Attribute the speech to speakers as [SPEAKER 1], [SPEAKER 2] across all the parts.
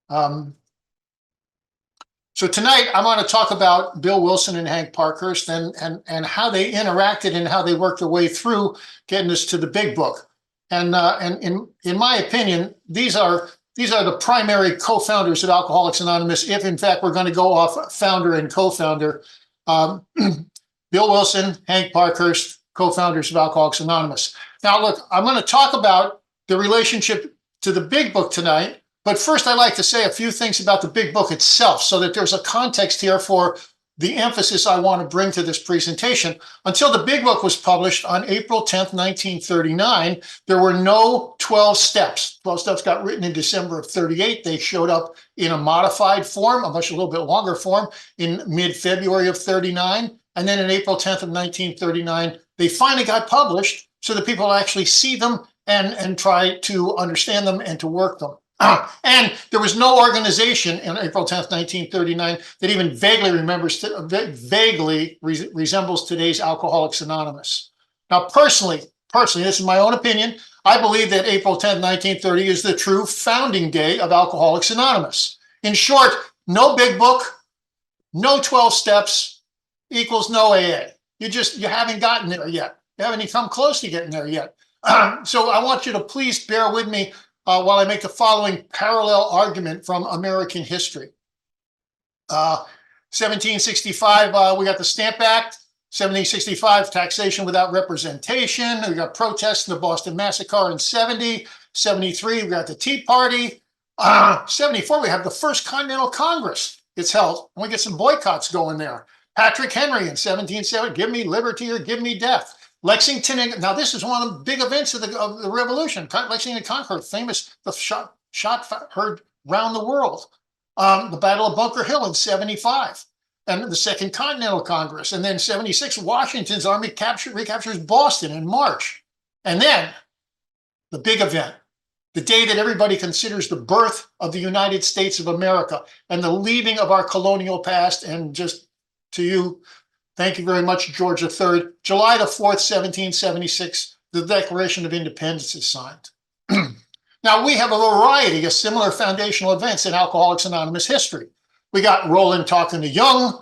[SPEAKER 1] Um, so tonight I want to talk about Bill Wilson and Hank Parkhurst and how they interacted and how they worked their way through getting us to the big book. And in my opinion, these are the primary co-founders of Alcoholics Anonymous. If in fact we're going to go off founder and co-founder, Bill Wilson, Hank Parkhurst, co-founders of Alcoholics Anonymous. Now, look, I'm going to talk about the relationship to the big book tonight. But first, I'd like to say a few things about the big book itself so that there's a context here for the emphasis I want to bring to this presentation. Until the big book was published on April 10th, 1939, there were no 12 steps. 12 steps got written in December of 38. They showed up in a modified form, a little bit longer form, in mid-February of 39. And then in April 10th of 1939, they finally got published so that people actually see them and try to understand them and to work them. And there was no organization in April 10th, 1939 that even vaguely resembles today's Alcoholics Anonymous. Now, personally, this is my own opinion, I believe that April 10th, 1930 is the true founding day of Alcoholics Anonymous. In short, no big book, no 12 steps equals no AA. You haven't gotten there yet. You haven't even come close to getting there yet. So I want you to please bear with me while I make the following parallel argument from American history. 1765, we got the Stamp Act. 1765, taxation without representation. We got protests in the Boston Massacre in 70. 73, we got the Tea Party. 74, we have the First Continental Congress. It's held, and we get some boycotts going there. Patrick Henry in 1770, give me liberty or give me death. Lexington, now this is one of the big events of the Revolution. Lexington and Concord, famous, the shot heard round the world. The Battle of Bunker Hill in 75, and the Second Continental Congress. And then 76, Washington's army recaptures Boston in March. And then the big event, the day that everybody considers the birth of the United States of America and the leaving of our colonial past. And just to you, thank you very much, George III. July the 4th, 1776, the Declaration of Independence is signed. Now, we have a variety of similar foundational events in Alcoholics Anonymous history. We got Roland talking to Young.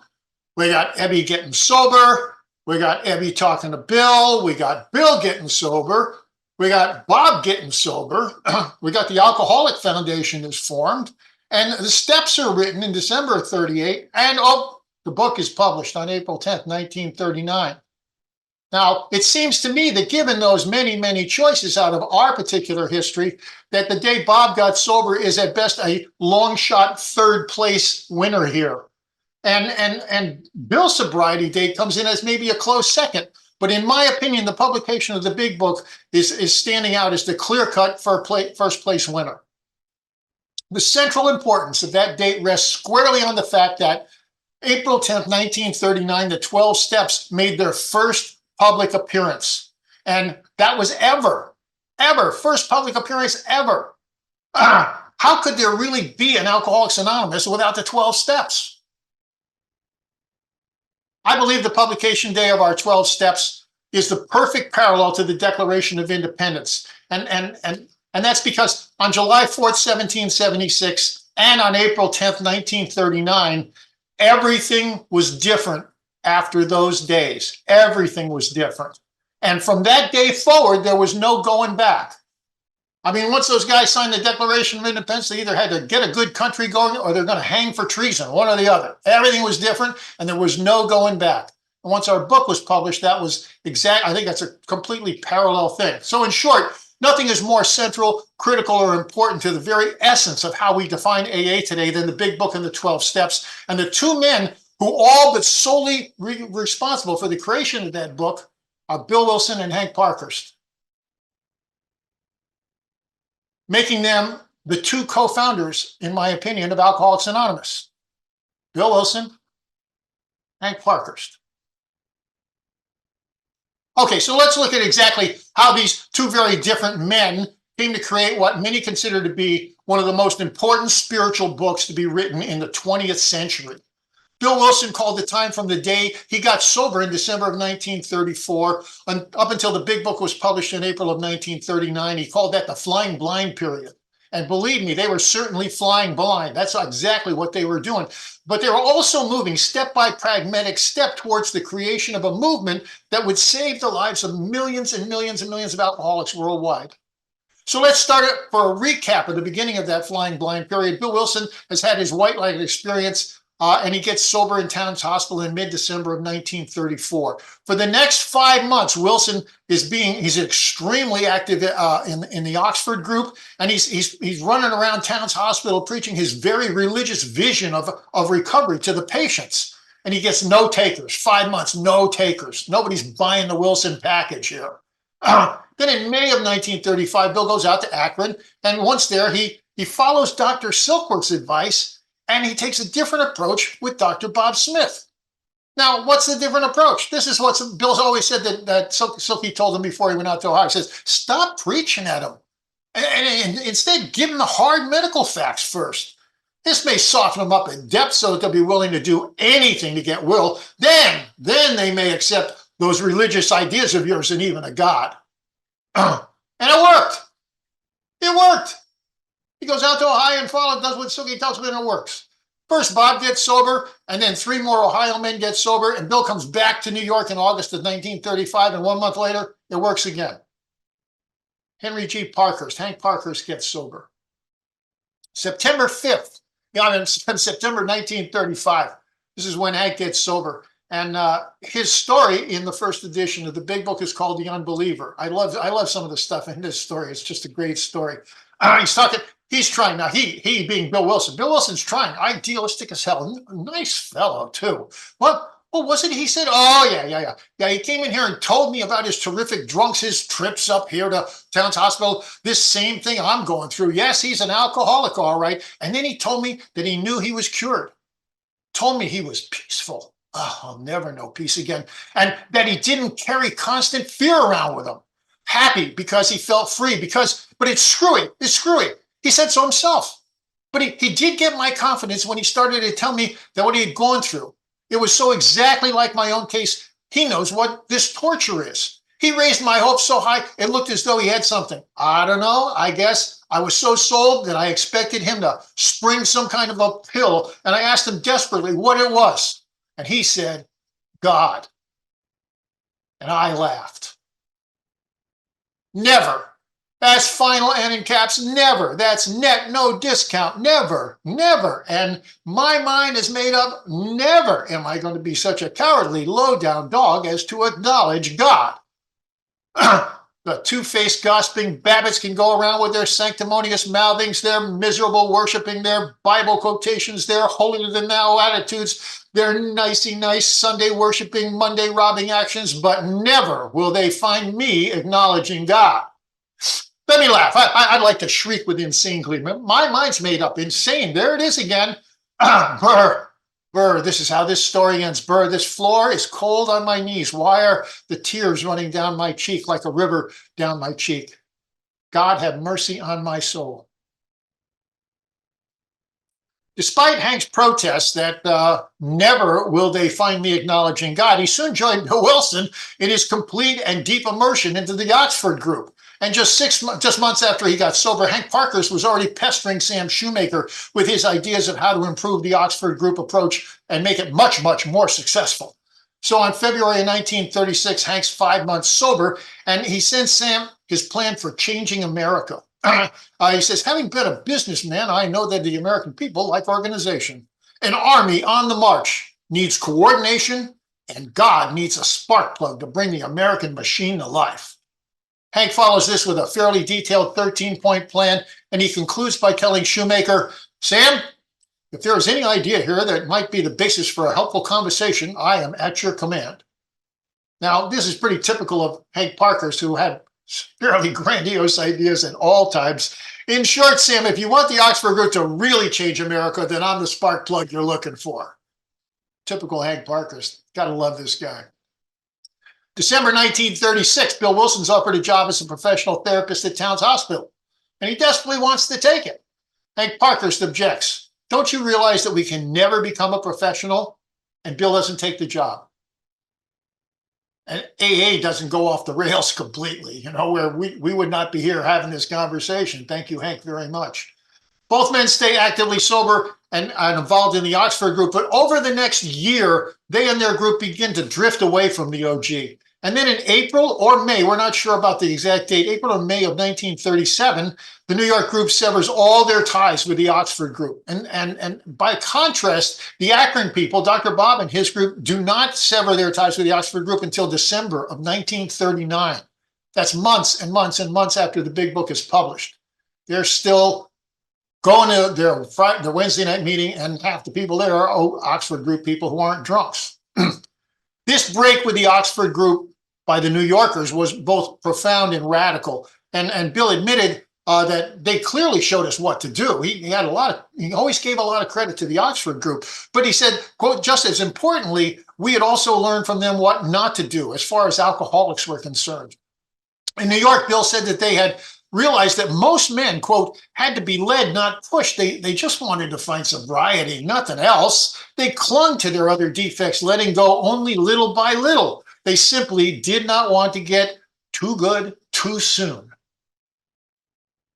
[SPEAKER 1] We got Ebby getting sober. We got Ebby talking to Bill. We got Bill getting sober. We got Bob getting sober. We got the Alcoholic Foundation is formed. And the steps are written in December of 38. And the book is published on April 10th, 1939. Now, it seems to me that given those many, many choices out of our particular history, that the day Bob got sober is at best a long shot third place winner here. And Bill's sobriety date comes in as maybe a close second. But in my opinion, the publication of the big book is standing out as the clear-cut first place winner. The central importance of that date rests squarely on the fact that April 10th, 1939, the 12 steps made their first public appearance. And that was ever, first public appearance ever. How could there really be an Alcoholics Anonymous without the 12 steps? I believe the publication day of our 12 steps is the perfect parallel to the Declaration of Independence. And that's because on July 4th, 1776, and on April 10th, 1939, everything was different after those days. Everything was different. And from that day forward, there was no going back. I mean, once those guys signed the Declaration of Independence, they either had to get a good country going or they're going to hang for treason, one or the other. Everything was different and there was no going back. And once our book was published, that was I think that's a completely parallel thing. So in short, nothing is more central, critical, or important to the very essence of how we define AA today than the big book and the 12 steps. And the two men who all but solely responsible for the creation of that book are Bill Wilson and Hank Parkhurst, making them the two co-founders, in my opinion, of Alcoholics Anonymous. Bill Wilson, Hank Parkhurst. Okay, so let's look at exactly how these two very different men came to create what many consider to be one of the most important spiritual books to be written in the 20th century. Bill Wilson called the time from the day he got sober in December of 1934 up until the big book was published in April of 1939. He called that the flying blind period. And believe me, they were certainly flying blind. That's exactly what they were doing. But they were also moving step by pragmatic step towards the creation of a movement that would save the lives of millions and millions and millions of alcoholics worldwide. So let's start it for a recap of the beginning of that flying blind period. Bill Wilson has had his white light experience, and he gets sober in Towns Hospital in mid-December of 1934. For the next 5 months, Wilson he's extremely active in the Oxford group, and he's running around Towns Hospital preaching his very religious vision of recovery to the patients. And he gets no takers. 5 months, no takers. Nobody's buying the Wilson package here. Then in May of 1935, Bill goes out to Akron, and once there, he follows Dr. Silkworth's advice, and he takes a different approach with Dr. Bob Smith. Now, what's the different approach? This is what Bill's always said that Silky told him before he went out to Ohio. He says, stop preaching at him, and instead give him the hard medical facts first. This may soften them up in depth so that they'll be willing to do anything to get well. Then they may accept those religious ideas of yours and even a God. And it worked. It worked. He goes out to Ohio and does what Silky tells him, and it works. First, Bob gets sober, and then 3 more Ohio men get sober, and Bill comes back to New York in August of 1935, and 1 month later, it works again. Henry G. Parkhurst, Hank Parkhurst gets sober. September 5th, September 1935, this is when Hank gets sober. And his story in the first edition of the big book is called The Unbeliever. I love some of the stuff in this story. It's just a great story. He's trying now. He being Bill Wilson. Bill Wilson's trying, idealistic as hell. Nice fellow too. What was it he said? Oh yeah. He came in here and told me about his terrific drunks, his trips up here to Towns Hospital. This same thing I'm going through. Yes, he's an alcoholic, all right. And then he told me that he knew he was cured. Told me he was peaceful. Oh, I'll never know peace again. And that he didn't carry constant fear around with him. Happy because he felt free, but it's screwy. It's screwy. He said so himself. But he did get my confidence when he started to tell me that what he had gone through, it was so exactly like my own case. He knows what this torture is. He raised my hopes so high, it looked as though he had something. I don't know. I guess I was so sold that I expected him to spring some kind of a pill. And I asked him desperately what it was. And he said, God. And I laughed. Never. That's final and in caps, never. That's net, no discount, never, never. And my mind is made up, never am I going to be such a cowardly, low-down dog as to acknowledge God. The two-faced gossiping Babbitts can go around with their sanctimonious mouthings, their miserable worshiping, their Bible quotations, their holier-than-thou attitudes, their nicey nice Sunday worshiping, Monday robbing actions, but never will they find me acknowledging God. Let me laugh. I'd like to shriek with insane glee. My mind's made up. Insane. There it is again. Burr, this is how this story ends. Burr, this floor is cold on my knees. Why are the tears running down my cheek like a river down my cheek? God have mercy on my soul. Despite Hank's protests that never will they find me acknowledging God, he soon joined Bill Wilson in his complete and deep immersion into the Oxford group. And just months after he got sober, Hank Parkhurst was already pestering Sam Shoemaker with his ideas of how to improve the Oxford group approach and make it much, much more successful. So on February 1936, Hank's 5 months sober, and he sends Sam his plan for changing America. He says, having been a businessman, I know that the American people like organization. An army on the march needs coordination, and God needs a spark plug to bring the American machine to life. Hank follows this with a fairly detailed 13-point plan, and he concludes by telling Shoemaker, Sam, if there is any idea here that might be the basis for a helpful conversation, I am at your command. Now, this is pretty typical of Hank Parkhurst, who had fairly grandiose ideas at all times. In short, Sam, if you want the Oxford group to really change America, then I'm the spark plug you're looking for. Typical Hank Parkhurst. Gotta love this guy. December 1936, Bill Wilson's offered a job as a professional therapist at Towns Hospital, and he desperately wants to take it. Hank Parkhurst objects. Don't you realize that we can never become a professional? And Bill doesn't take the job. and AA doesn't go off the rails completely, you know, where we would not be here having this conversation. Thank you, Hank, very much. Both men stay actively sober and involved in the Oxford group, but over the next year, they and their group begin to drift away from the OG. And then in April or May, we're not sure about the exact date, April or May of 1937, the New York group severs all their ties with the Oxford group. And by contrast, the Akron people, Dr. Bob and his group, do not sever their ties with the Oxford group until December of 1939. That's months and months and months after the big book is published. They're still going to their Wednesday night meeting, and half the people there are Oxford group people who aren't drunks. This break with the Oxford group by the New Yorkers was both profound and radical. And Bill admitted that they clearly showed us what to do. He always gave a lot of credit to the Oxford group, but he said, quote, just as importantly, we had also learned from them what not to do as far as alcoholics were concerned. In New York, Bill said that they had realized that most men, quote, had to be led, not pushed. They just wanted to find sobriety, nothing else. They clung to their other defects, letting go only little by little. They simply did not want to get too good too soon.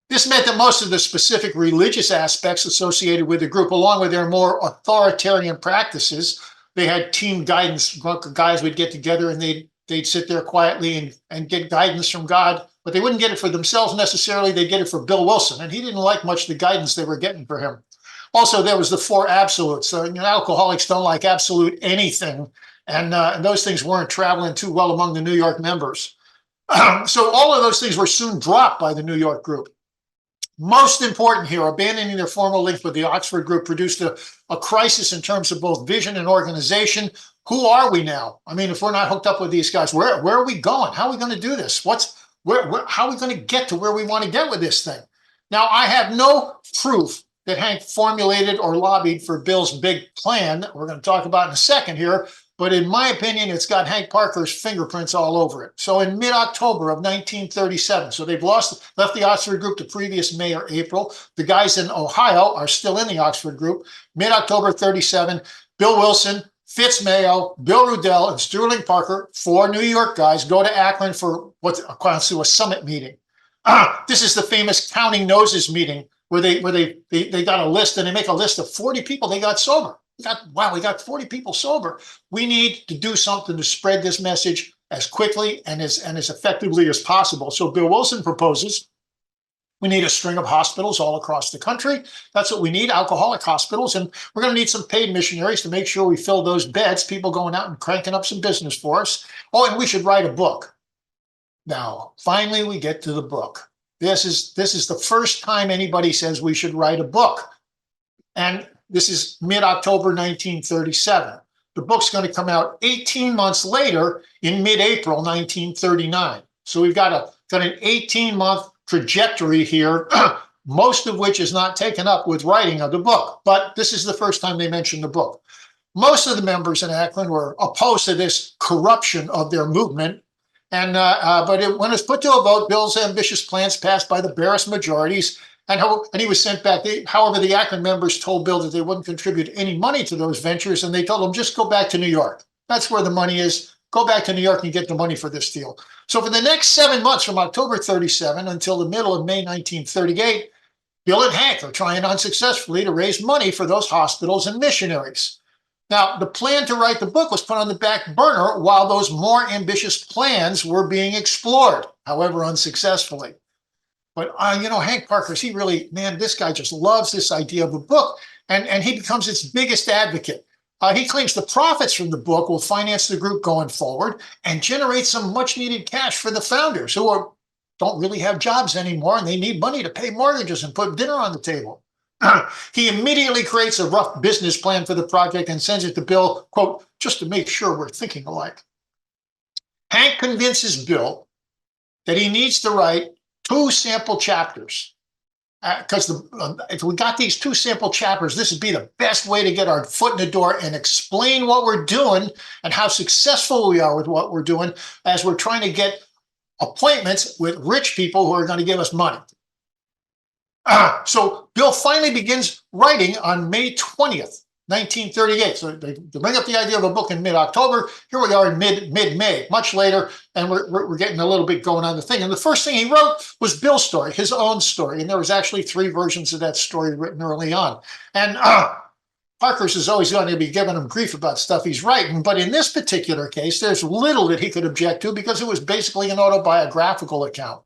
[SPEAKER 1] This meant that most of the specific religious aspects associated with the group, along with their more authoritarian practices, they had team guidance. Guys would get together and they'd sit there quietly and get guidance from God, but they wouldn't get it for themselves necessarily. They'd get it for Bill Wilson, and he didn't like much the guidance they were getting for him. Also, there was the four absolutes. Alcoholics don't like absolute anything, and those things weren't traveling too well among the New York members. So all of those things were soon dropped by the New York group. Most important here, abandoning their formal link with the Oxford group produced a crisis in terms of both vision and organization. Who are we now? I mean, if we're not hooked up with these guys, where are we going? How are we going to do this? How are we going to get to where we want to get with this thing? Now, I have no proof that Hank formulated or lobbied for Bill's big plan that we're going to talk about in a second here, but in my opinion, it's got Hank Parkhurst's fingerprints all over it. So in mid-October of 1937, so they've left the Oxford group the previous May or April. The guys in Ohio are still in the Oxford group. Mid-October 37, Bill Wilson, Fitz Mayo, Bill Rudell, and Sterling Parker, four New York guys, go to Akron for what's a summit meeting. This is the famous counting noses meeting where they got a list, and they make a list of 40 people they got sober. We got 40 people sober. We need to do something to spread this message as quickly and as effectively as possible. So Bill Wilson proposes we need a string of hospitals all across the country. That's what we need, alcoholic hospitals. And we're going to need some paid missionaries to make sure we fill those beds, people going out and cranking up some business for us. Oh, and we should write a book. Now, finally, we get to the book. This is the first time anybody says we should write a book. And this is mid-October 1937. The book's going to come out 18 months later in mid-April 1939. So we've got an 18-month trajectory here, most of which is not taken up with writing of the book. But this is the first time they mention the book. Most of the members in Akron were opposed to this corruption of their movement. But when it was put to a vote, Bill's ambitious plans passed by the barest majorities, and he was sent back. However, the Akron members told Bill that they wouldn't contribute any money to those ventures, and they told him, just go back to New York. That's where the money is. Go back to New York and get the money for this deal. So for the next 7 months, from October 37 until the middle of May 1938, Bill and Hank are trying unsuccessfully to raise money for those hospitals and missionaries. Now, the plan to write the book was put on the back burner while those more ambitious plans were being explored, however unsuccessfully. But, Hank Parkhurst, this guy just loves this idea of a book, and he becomes its biggest advocate. He claims the profits from the book will finance the group going forward and generate some much-needed cash for the founders who don't really have jobs anymore, and they need money to pay mortgages and put dinner on the table. He immediately creates a rough business plan for the project and sends it to Bill, quote, just to make sure we're thinking alike. Hank convinces Bill that he needs to write 2 sample chapters. Because if we got these 2 sample chapters, this would be the best way to get our foot in the door and explain what we're doing and how successful we are with what we're doing as we're trying to get appointments with rich people who are going to give us money. So Bill finally begins writing on May 20th, 1938. So they bring up the idea of a book in mid-October. Here we are in mid-May, much later, and we're getting a little bit going on the thing. And the first thing he wrote was Bill's story, his own story. And there was actually 3 versions of that story written early on. And Parkhurst is always going to be giving him grief about stuff he's writing. But in this particular case, there's little that he could object to because it was basically an autobiographical account.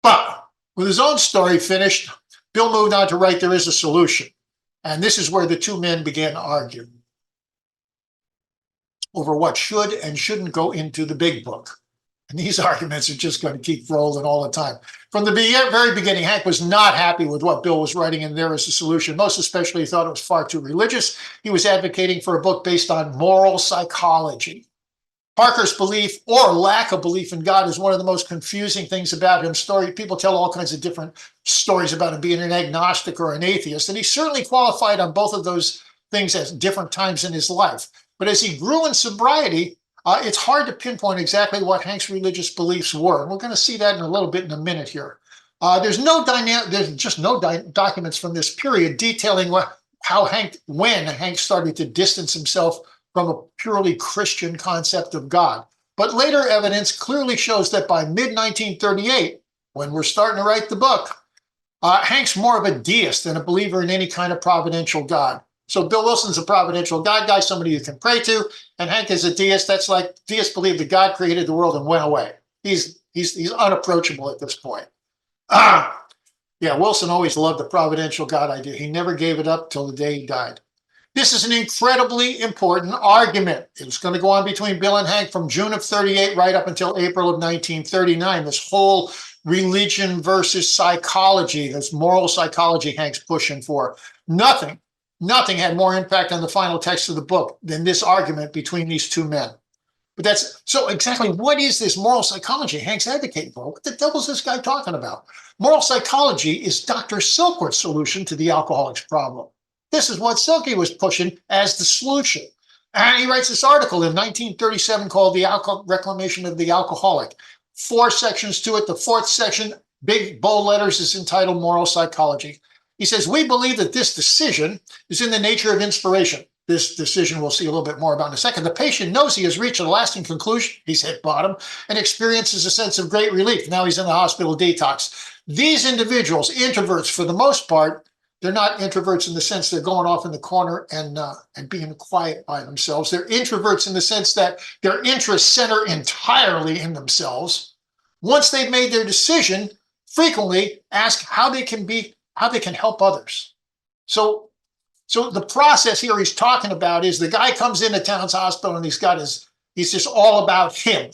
[SPEAKER 1] But with his own story finished, Bill moved on to write There Is a Solution. And this is where the 2 men began to argue over what should and shouldn't go into the big book. And these arguments are just going to keep rolling all the time. From the very beginning, Hank was not happy with what Bill was writing in There Is a Solution. Most especially, he thought it was far too religious. He was advocating for a book based on moral psychology. Parkhurst's belief or lack of belief in God is one of the most confusing things about him. People tell all kinds of different stories about him being an agnostic or an atheist, and he certainly qualified on both of those things at different times in his life. But as he grew in sobriety, it's hard to pinpoint exactly what Hank's religious beliefs were. And we're going to see that in a little bit in a minute here. There's just no documents from this period detailing when Hank started to distance himself from a purely Christian concept of God. But later evidence clearly shows that by mid-1938, when we're starting to write the book, Hank's more of a deist than a believer in any kind of providential God. So Bill Wilson's a providential God guy, somebody you can pray to, and Hank is a deist. That's like deists believe that God created the world and went away. He's unapproachable at this point. Yeah, Wilson always loved the providential God idea. He never gave it up till the day he died. This is an incredibly important argument. It was going to go on between Bill and Hank from June of 38 right up until April of 1939. This whole religion versus psychology, this moral psychology Hank's pushing for. Nothing had more impact on the final text of the book than this argument between these 2 men. But so exactly what is this moral psychology Hank's advocating for? What the devil is this guy talking about? Moral psychology is Dr. Silkworth's solution to the alcoholic's problem. This is what Silky was pushing as the solution. And he writes this article in 1937 called The Reclamation of the Alcoholic. 4 sections to it. The 4th section, big bold letters, is entitled Moral Psychology. He says, we believe that this decision is in the nature of inspiration. This decision we'll see a little bit more about in a second. The patient knows he has reached a lasting conclusion. He's hit bottom and experiences a sense of great relief. Now he's in the hospital detox. These individuals, introverts for the most part, they're not introverts in the sense they're going off in the corner and being quiet by themselves. They're introverts in the sense that their interests center entirely in themselves. Once they've made their decision, frequently ask how they can help others. So the process here he's talking about is the guy comes into Towns Hospital and he's just all about him.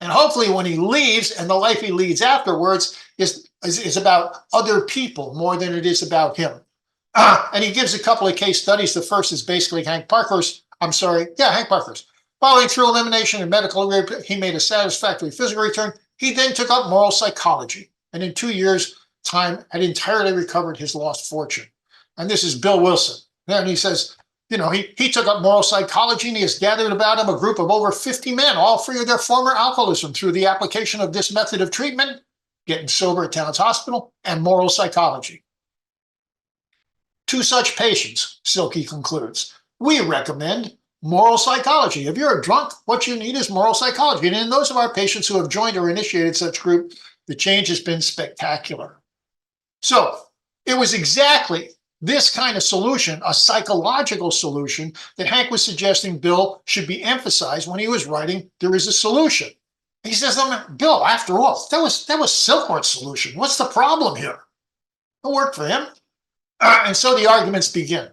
[SPEAKER 1] And hopefully when he leaves and the life he leads afterwards is about other people more than it is about him. And he gives a couple of case studies. The first is basically Hank Parkhurst. Hank Parkhurst. Following through elimination and medical, he made a satisfactory physical return. He then took up moral psychology and in 2 years' time had entirely recovered his lost fortune. And this is Bill Wilson. And he says, he took up moral psychology and he has gathered about him a group of over 50 men, all free of their former alcoholism through the application of this method of treatment, getting sober at Towns Hospital, and moral psychology. To such patients, Silky concludes, we recommend moral psychology. If you're a drunk, what you need is moral psychology. And in those of our patients who have joined or initiated such group, the change has been spectacular. So it was exactly this kind of solution, a psychological solution, that Hank was suggesting Bill should be emphasized when he was writing There Is a Solution. He says, Bill, after all, that was Silkworth's solution. What's the problem here? It worked for him. And so the arguments begin.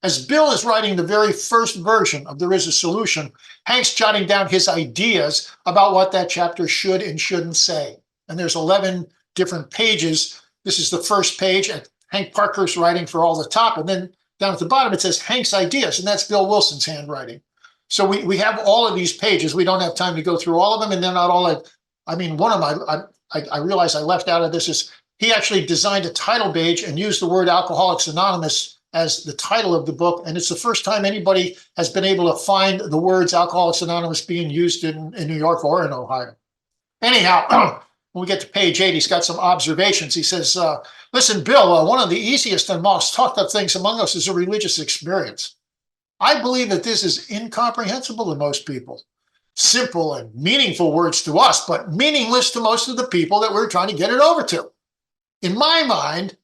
[SPEAKER 1] As Bill is writing the very first version of There Is a Solution, Hank's jotting down his ideas about what that chapter should and shouldn't say. And there's 11 different pages. This is the first page, and Hank Parkhurst writing for all the top. And then down at the bottom, it says Hank's ideas, and that's Bill Wilson's handwriting. So we have all of these pages. We don't have time to go through all of them, and they're not all one of my, I realize I left out of this is he actually designed a title page and used the word Alcoholics Anonymous as the title of the book. And it's the first time anybody has been able to find the words Alcoholics Anonymous being used in New York or in Ohio. Anyhow, When we get to page 8, he's got some observations. He says, listen, Bill, one of the easiest and most talked of things among us is a religious experience. I believe that this is incomprehensible to most people. Simple and meaningful words to us, but meaningless to most of the people that we're trying to get it over to. In my mind,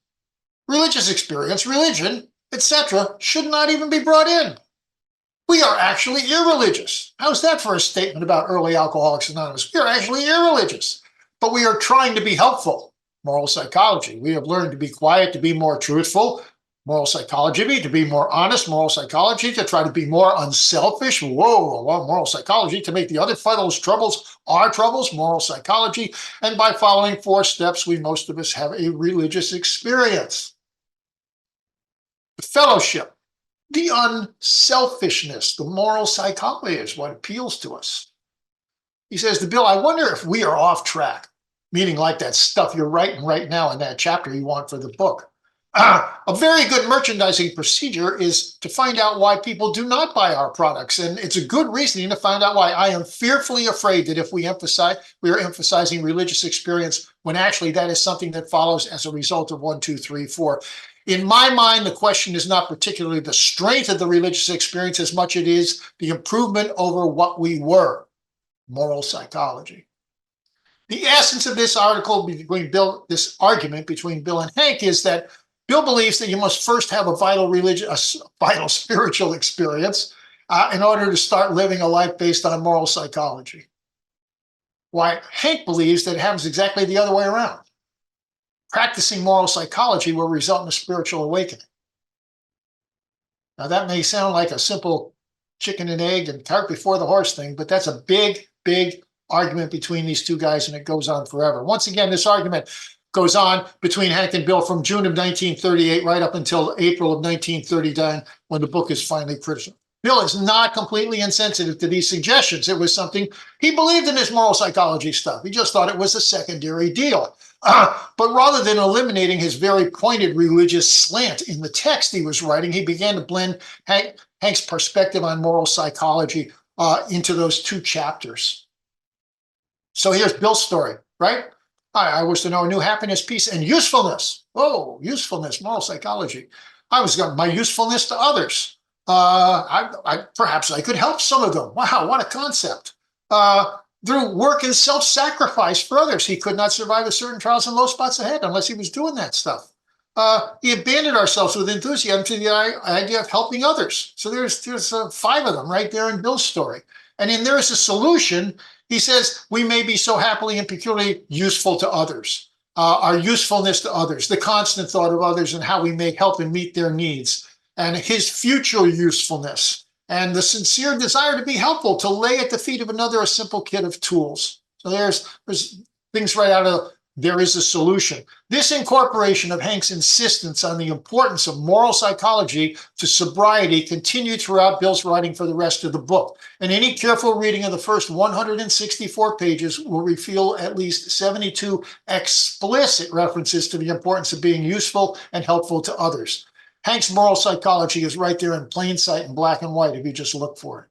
[SPEAKER 1] religious experience, religion, etc., should not even be brought in. We are actually irreligious. How's that for a statement about early Alcoholics Anonymous? We are actually irreligious, but we are trying to be helpful. Moral psychology. We have learned to be quiet, to be more truthful. Moral psychology, to be more honest. Moral psychology, to try to be more unselfish. Whoa, well, moral psychology, to make the other fellow's troubles our troubles. Moral psychology. And by following 4 steps, most of us have a religious experience. The fellowship. The unselfishness, the moral psychology is what appeals to us. He says to Bill, I wonder if we are off track, meaning like that stuff you're writing right now in that chapter you want for the book. A very good merchandising procedure is to find out why people do not buy our products. And it's a good reasoning to find out why. I am fearfully afraid that if we are emphasizing religious experience when actually that is something that follows as a result of 1, 2, 3, 4. In my mind, the question is not particularly the strength of the religious experience as much as it is the improvement over what we were. Moral psychology. The essence of this this argument between Bill and Hank is that Bill believes that you must first have a vital spiritual experience in order to start living a life based on moral psychology. Why Hank believes that it happens exactly the other way around. Practicing moral psychology will result in a spiritual awakening. Now, that may sound like a simple chicken and egg and cart before the horse thing, but that's a big, big argument between these two guys, and it goes on forever. Once again, this argument goes on between Hank and Bill from June of 1938 right up until April of 1939, when the book is finally printed. Bill is not completely insensitive to these suggestions. It was something he believed in, his moral psychology stuff. He just thought it was a secondary deal. But rather than eliminating his very pointed religious slant in the text he was writing, he began to blend Hank's perspective on moral psychology into those 2 chapters. So here's Bill's story, right? I was to know a new happiness, peace, and usefulness. Oh, usefulness, moral psychology. I was got my usefulness to others. Perhaps I could help some of them. Wow, what a concept. Through work and self-sacrifice for others. He could not survive the certain trials and low spots ahead unless he was doing that stuff. He abandoned ourselves with enthusiasm to the idea of helping others. So there's 5 of them right there in Bill's story. And in There Is a Solution, he says, we may be so happily and peculiarly useful to others. Our usefulness to others, the constant thought of others and how we may help and meet their needs, and his future usefulness, and the sincere desire to be helpful, to lay at the feet of another a simple kit of tools. So there's things right out of There Is a Solution. This incorporation of Hank's insistence on the importance of moral psychology to sobriety continued throughout Bill's writing for the rest of the book. And any careful reading of the first 164 pages will reveal at least 72 explicit references to the importance of being useful and helpful to others. Hank's moral psychology is right there in plain sight in black and white if you just look for it.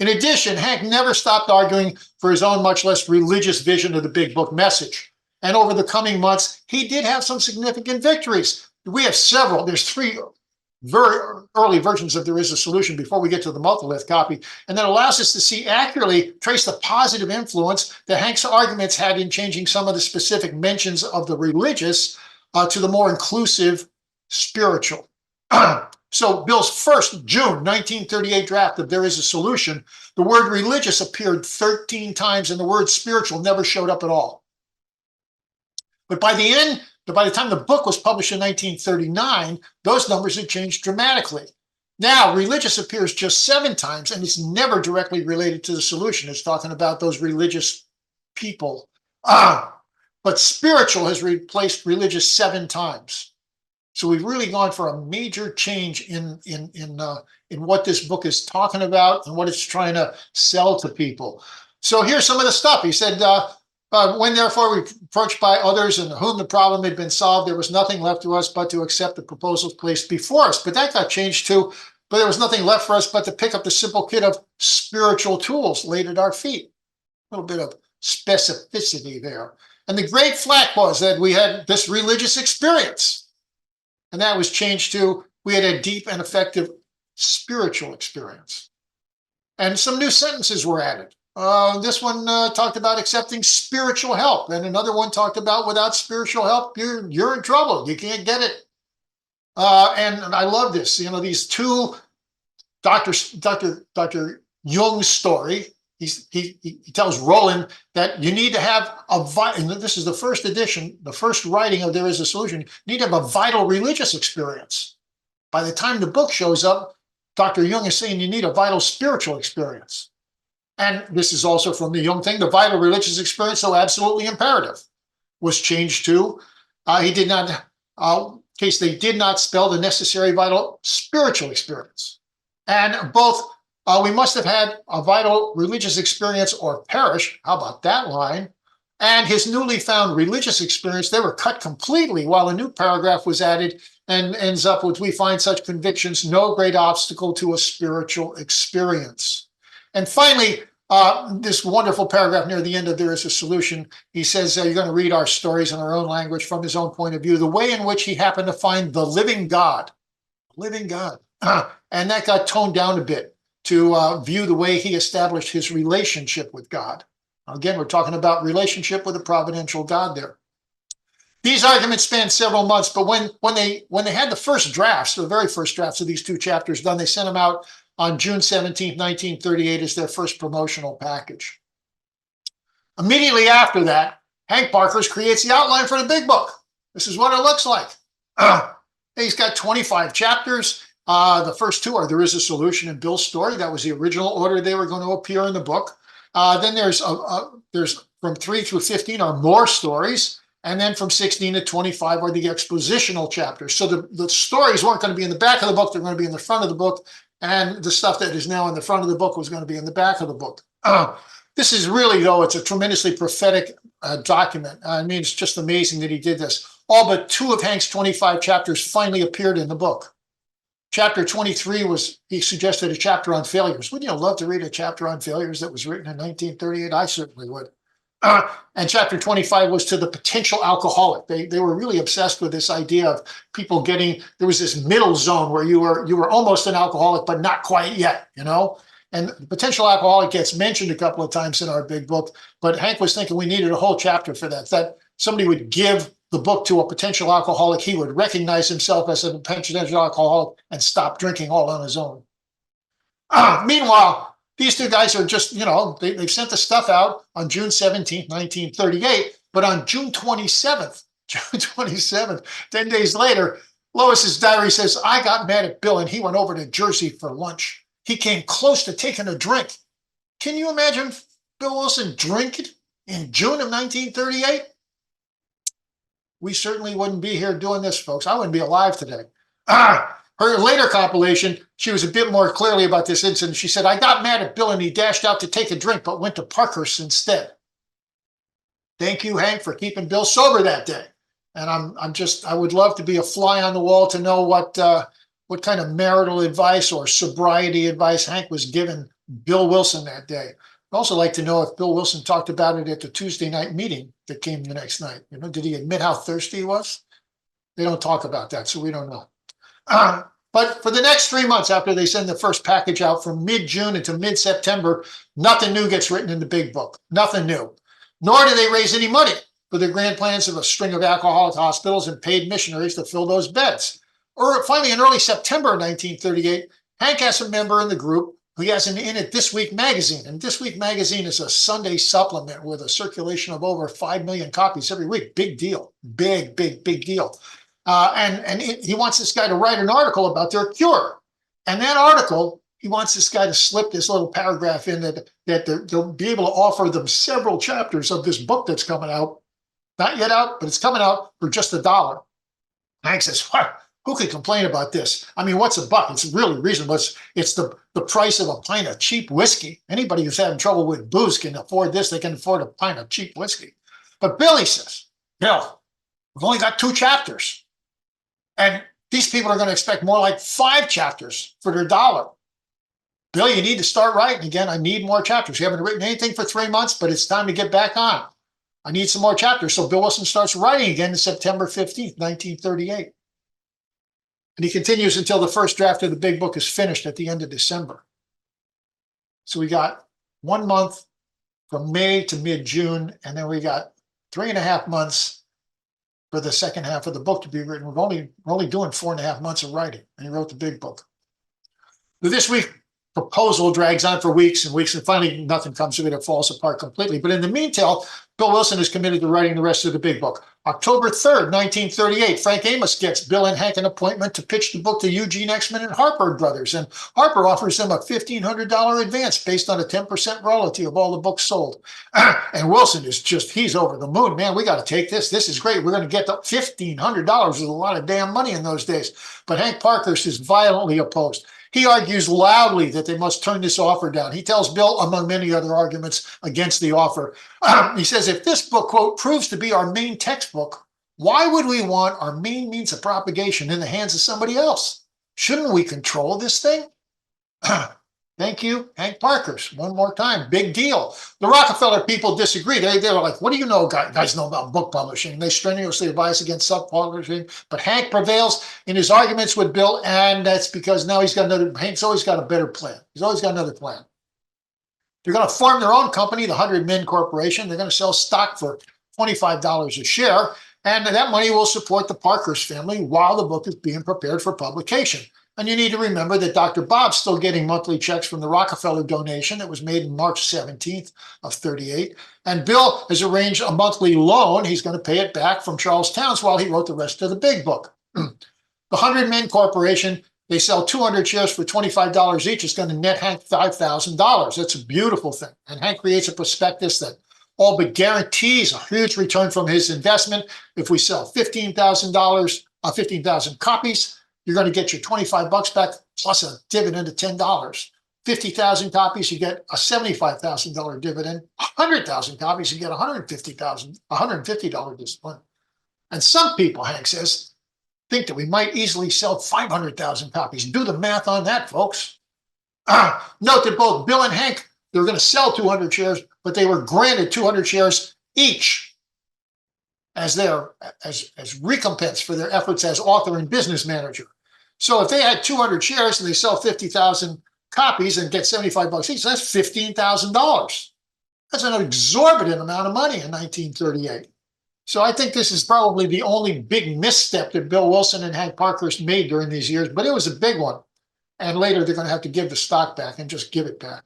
[SPEAKER 1] In addition, Hank never stopped arguing for his own much less religious vision of the big book message. And over the coming months, he did have some significant victories. We have several. There's 3 very early versions of There Is a Solution before we get to the multilith copy. And that allows us to see accurately, trace the positive influence that Hank's arguments had in changing some of the specific mentions of the religious to the more inclusive spiritual. So Bill's first June 1938 draft of There Is a Solution, the word religious appeared 13 times and the word spiritual never showed up at all. But by the time the book was published in 1939, those numbers had changed dramatically. Now, religious appears just 7 times and it's never directly related to the solution. It's talking about those religious people. But spiritual has replaced religious 7 times. So we've really gone for a major change in what this book is talking about and what it's trying to sell to people. So here's some of the stuff. He said, when therefore we approached by others and whom the problem had been solved, there was nothing left to us but to accept the proposals placed before us. But that got changed too. But there was nothing left for us but to pick up the simple kit of spiritual tools laid at our feet. A little bit of specificity there. And the great flack was that we had this religious experience. And that was changed to we had a deep and effective spiritual experience. And some new sentences were added. This one talked about accepting spiritual help. And another one talked about without spiritual help, you're in trouble. You can't get it. And I love this. You know, these two Dr. Jung's story. He tells Roland that you need to have and this is the first edition, the first writing of There Is a Solution. You need to have a vital religious experience. By the time the book shows up, Dr. Jung is saying you need a vital spiritual experience. And this is also from the Jung thing, the vital religious experience, so absolutely imperative, was changed to he did not, case they did not spell the necessary vital spiritual experience. And both we must have had a vital religious experience or perish. How about that line? And his newly found religious experience, they were cut completely while a new paragraph was added and ends up with, we find such convictions no great obstacle to a spiritual experience. And finally, this wonderful paragraph near the end of There Is a Solution, he says, you're going to read our stories in our own language from his own point of view, the way in which he happened to find the living God. And that got toned down a bit to view the way he established his relationship with God. Again, we're talking about relationship with a providential God there. These arguments spanned several months, but when they had the first drafts, the very first drafts of these two chapters done, they sent them out on June 17, 1938 as their first promotional package. Immediately after that, Hank Parkhurst creates the outline for the big book. This is what it looks like. He's got 25 chapters. The first two are There Is a Solution and Bill's Story. That was the original order they were going to appear in the book. Then there's from 3 through 15 are more stories. And then from 16 to 25 are the expositional chapters. So the stories weren't going to be in the back of the book. They're going to be in the front of the book. And the stuff that is now in the front of the book was going to be in the back of the book. This is really, though, it's a tremendously prophetic document. I mean, it's just amazing that he did this. All but 2 of Hank's 25 chapters finally appeared in the book. Chapter 23 he suggested a chapter on failures. Wouldn't you love to read a chapter on failures that was written in 1938? I certainly would. And chapter 25 was to the potential alcoholic. They were really obsessed with this idea of people there was this middle zone where you were almost an alcoholic, but not quite yet, you know? And the potential alcoholic gets mentioned a couple of times in our big book, but Hank was thinking we needed a whole chapter for that somebody would give the book to a potential alcoholic, he would recognize himself as a potential alcoholic and stop drinking all on his own. Meanwhile, these two guys are just, they've sent the stuff out on June 17th, 1938, but on June 27th, 10 days later, Lois's diary says, I got mad at Bill and he went over to Jersey for lunch. He came close to taking a drink. Can you imagine Bill Wilson drinking in June of 1938? We certainly wouldn't be here doing this, folks. I wouldn't be alive today. Her later compilation, she was a bit more clearly about this incident. She said, I got mad at Bill and he dashed out to take a drink, but went to Parkhurst instead. Thank you, Hank, for keeping Bill sober that day. And I would love to be a fly on the wall to know what kind of marital advice or sobriety advice Hank was giving Bill Wilson that day. I'd also like to know if Bill Wilson talked about it at the Tuesday night meeting that came the next night. Did he admit how thirsty he was? They don't talk about that, so we don't know. But for the next 3 months after they send the first package out from mid-June into mid-September, nothing new gets written in the big book. Nothing new. Nor do they raise any money for their grand plans of a string of alcoholic hospitals and paid missionaries to fill those beds. Or finally, in early September 1938, Hank has a member in the group who has an in at This Week magazine. And This Week magazine is a Sunday supplement with a circulation of over 5 million copies every week. Big deal. Big deal. And he wants this guy to write an article about their cure. And that article, he wants this guy to slip this little paragraph in that they'll be able to offer them several chapters of this book that's coming out. Not yet out, but it's coming out for just $1. Hank says, what? Who could complain about this? I mean, what's $1? It's really reasonable. It's the price of a pint of cheap whiskey. Anybody who's having trouble with booze can afford this. They can afford a pint of cheap whiskey. But Billy says, Bill, we've only got 2 chapters. And these people are going to expect more like 5 chapters for their $1. Bill, you need to start writing again. I need more chapters. You haven't written anything for 3 months, but it's time to get back on. I need some more chapters. So Bill Wilson starts writing again on September 15th, 1938. And he continues until the first draft of the big book is finished at the end of December. So we got 1 month from May to mid-June, and then we got 3.5 months for the second half of the book to be written. We're only doing 4.5 months of writing, and he wrote the big book. But this week, proposal drags on for weeks and weeks, and finally nothing comes of it. It falls apart completely. But in the meantime, Bill Wilson is committed to writing the rest of the big book. October 3rd, 1938, Frank Amos gets Bill and Hank an appointment to pitch the book to Eugene Exman and Harper Brothers, and Harper offers them a $1,500 advance based on a 10% royalty of all the books sold. And Wilson is he's over the moon. Man, we got to take this. This is great. We're going to get the $1,500 was a lot of damn money in those days. But Hank Parkhurst is violently opposed. He argues loudly that they must turn this offer down. He tells Bill, among many other arguments against the offer, he says, if this book, quote, proves to be our main textbook, why would we want our main means of propagation in the hands of somebody else? Shouldn't we control this thing? Thank you, Hank Parkhurst. One more time, big deal. The Rockefeller people disagree. They were like, what do you know, guys know about book publishing? They strenuously advise against self-publishing. But Hank prevails in his arguments with Bill, and that's because now Hank's always got a better plan. He's always got another plan. They're going to form their own company, the 100 Men Corporation. They're going to sell stock for $25 a share, and that money will support the Parkhurst family while the book is being prepared for publication. And you need to remember that Dr. Bob's still getting monthly checks from the Rockefeller donation that was made March 17th of 38. And Bill has arranged a monthly loan. He's going to pay it back from Charles Towns while he wrote the rest of the big book. The 100 Men Corporation, they sell 200 shares for $25 each. It's going to net Hank $5,000. That's a beautiful thing. And Hank creates a prospectus that all but guarantees a huge return from his investment. If we sell $15,000, 15,000 copies, you're going to get your $25 back plus a dividend of $10. 50,000 copies, you get a $75,000 dividend. 100,000 copies, you get $150 discipline. And some people, Hank says, think that we might easily sell 500,000 copies. Do the math on that, folks. Note that both Bill and Hank, they were going to sell 200 shares, but they were granted 200 shares each as recompense for their efforts as author and business manager. So if they had 200 shares and they sell 50,000 copies and get $75 each, that's $15,000. That's an exorbitant amount of money in 1938. So I think this is probably the only big misstep that Bill Wilson and Hank Parkhurst made during these years, but it was a big one. And later they're going to have to give the stock back and just give it back.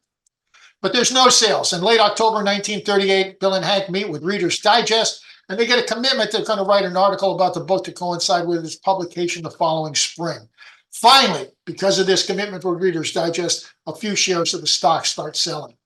[SPEAKER 1] But there's no sales. In late October 1938, Bill and Hank meet with Reader's Digest, and they get a commitment to kind of write an article about the book to coincide with its publication the following spring. Finally, because of this commitment with Reader's Digest, a few shares of the stock start selling.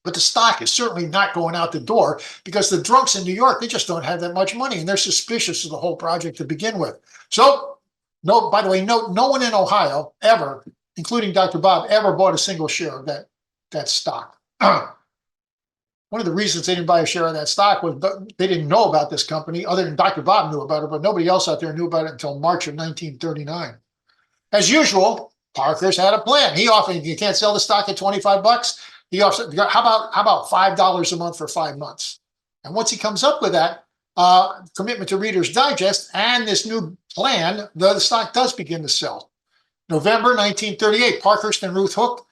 [SPEAKER 1] But the stock is certainly not going out the door because the drunks in New York, they just don't have that much money, and they're suspicious of the whole project to begin with. So, by the way, no one in Ohio ever, including Dr. Bob, ever bought a single share of that stock. One of the reasons they didn't buy a share of that stock was they didn't know about this company, other than Dr. Bob knew about it, but nobody else out there knew about it until March of 1939. As usual, Parkhurst had a plan. He offered, you can't sell the stock at $25. He offered, how about $5 a month for 5 months? And once he comes up with that commitment to Reader's Digest and this new plan, the stock does begin to sell. November 1938, Parkhurst and Ruth Hook,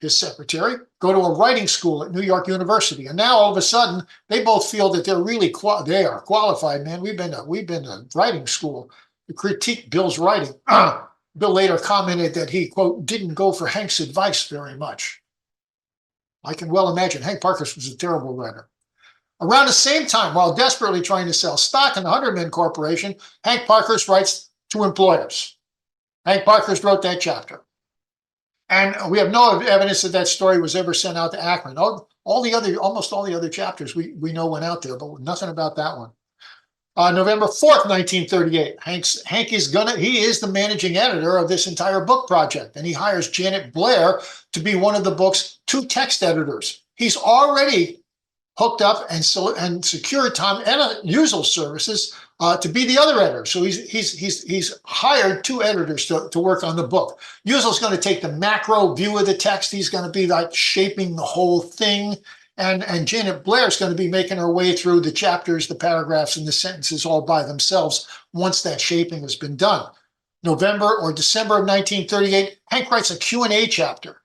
[SPEAKER 1] his secretary, go to a writing school at New York University. And now all of a sudden, they both feel that they're really they are qualified, man. We've been to writing school to critique Bill's writing. Bill later commented that he, quote, didn't go for Hank's advice very much. I can well imagine Hank Parkhurst was a terrible writer. Around the same time, while desperately trying to sell stock in the 100 Men Corporation, Hank Parkhurst writes to employers. Hank Parkhurst wrote that chapter. And we have no evidence that story was ever sent out to Akron. Almost all the other chapters we know went out there, but nothing about that one. November 4th, 1938, Hank is the managing editor of this entire book project, and he hires Janet Blair to be one of the book's 2 text editors. He's already hooked up and secured Tom Usual services to be the other editor. So he's hired two editors to work on the book. Usel's going to take the macro view of the text. He's going to be like shaping the whole thing. And Janet Blair's going to be making her way through the chapters, the paragraphs, and the sentences all by themselves once that shaping has been done. November or December of 1938, Hank writes a Q&A chapter.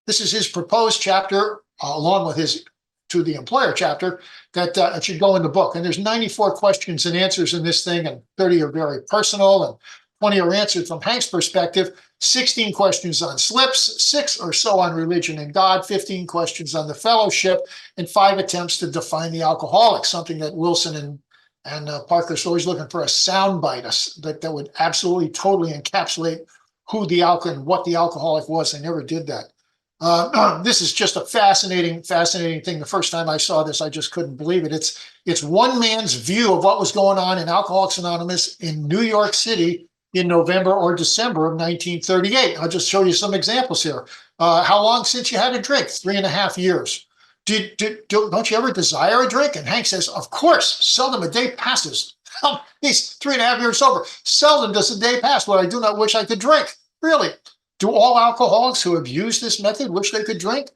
[SPEAKER 1] This is his proposed chapter, along with his to the employer chapter, that should go in the book. And there's 94 questions and answers in this thing, and 30 are very personal, and 20 are answered from Hank's perspective. 16 questions on slips, 6 or so on religion and God, 15 questions on the fellowship, and 5 attempts to define the alcoholic, something that Wilson and Parkhurst always looking for a soundbite that would absolutely, totally encapsulate who the alcoholic and what the alcoholic was. They never did that. This is just a fascinating thing. The first time I saw this, I just couldn't believe it. It's one man's view of what was going on in Alcoholics Anonymous in New York City in November or December of 1938. I'll just show you some examples here. How long since you had a drink? 3.5 years. Don't you ever desire a drink? And Hank says, of course, seldom a day passes. He's 3.5 years sober. Seldom does a day pass when I do not wish I could drink. Really? Do all alcoholics who have used this method wish they could drink?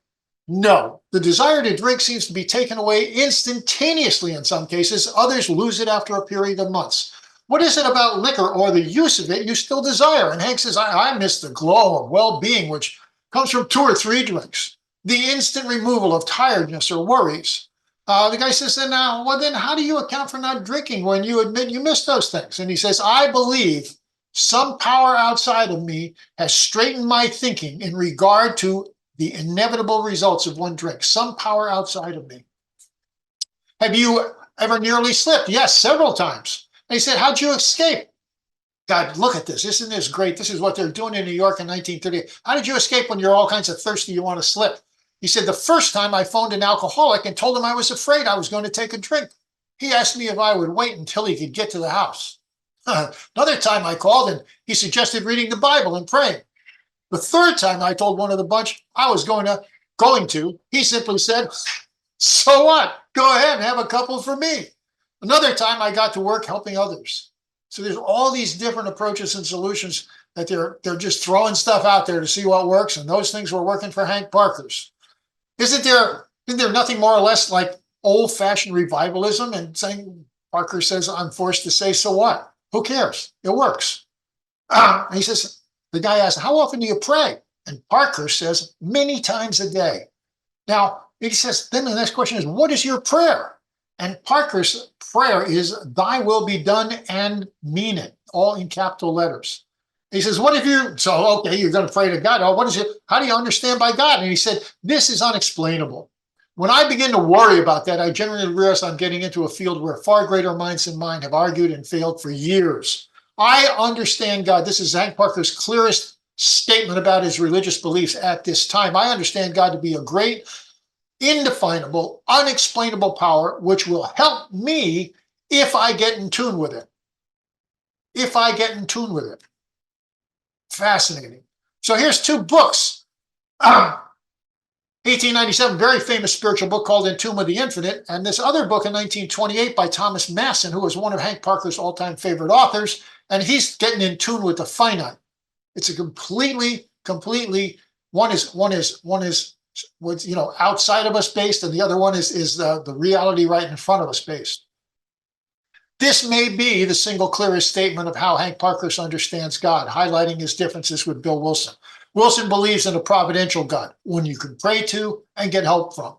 [SPEAKER 1] No. The desire to drink seems to be taken away instantaneously in some cases. Others lose it after a period of months. What is it about liquor or the use of it you still desire? And Hank says, I miss the glow of well-being, which comes from 2 or 3 drinks. The instant removal of tiredness or worries. The guy says, then how do you account for not drinking when you admit you miss those things? And he says, I believe some power outside of me has straightened my thinking in regard to the inevitable results of one drink. Some power outside of me. Have you ever nearly slipped? Yes, several times. And he said, how'd you escape? God, look at this. Isn't this great? This is what they're doing in New York in 1938. How did you escape when you're all kinds of thirsty, you want to slip? He said, the first time I phoned an alcoholic and told him I was afraid I was going to take a drink. He asked me if I would wait until he could get to the house. Another time I called and he suggested reading the Bible and praying. The third time I told one of the bunch I was going to, he simply said, so what? Go ahead and have a couple for me. Another time I got to work helping others. So there's all these different approaches and solutions that they're just throwing stuff out there to see what works. And those things were working for Hank Parkhurst. Isn't there nothing more or less like old-fashioned revivalism and saying, Parker says, I'm forced to say, so what? Who cares? It works. And he says, the guy asks, how often do you pray? And Parker says, many times a day. Now, he says, then the next question is, what is your prayer? And Parker's prayer is, thy will be done and mean it, all in capital letters. He says, what if you, so, okay, you're going to pray to God. Oh, what is it? How do you understand by God? And he said, this is unexplainable. When I begin to worry about that, I generally realize I'm getting into a field where far greater minds than mine have argued and failed for years. I understand God. This is Hank Parker's clearest statement about his religious beliefs at this time. I understand God to be a great, indefinable, unexplainable power, which will help me if I get in tune with it. If I get in tune with it. Fascinating. So here's 2 books. 1897, very famous spiritual book called In Tune with the Infinite, and this other book in 1928 by Thomas Masson, who was one of Hank Parker's all-time favorite authors, and he's getting in tune with the finite. It's a completely, one is what's outside of us based, and the other one is the reality right in front of us based. This may be the single clearest statement of how Hank Parkhurst understands God, highlighting his differences with Bill Wilson. Wilson believes in a providential God, one you can pray to and get help from.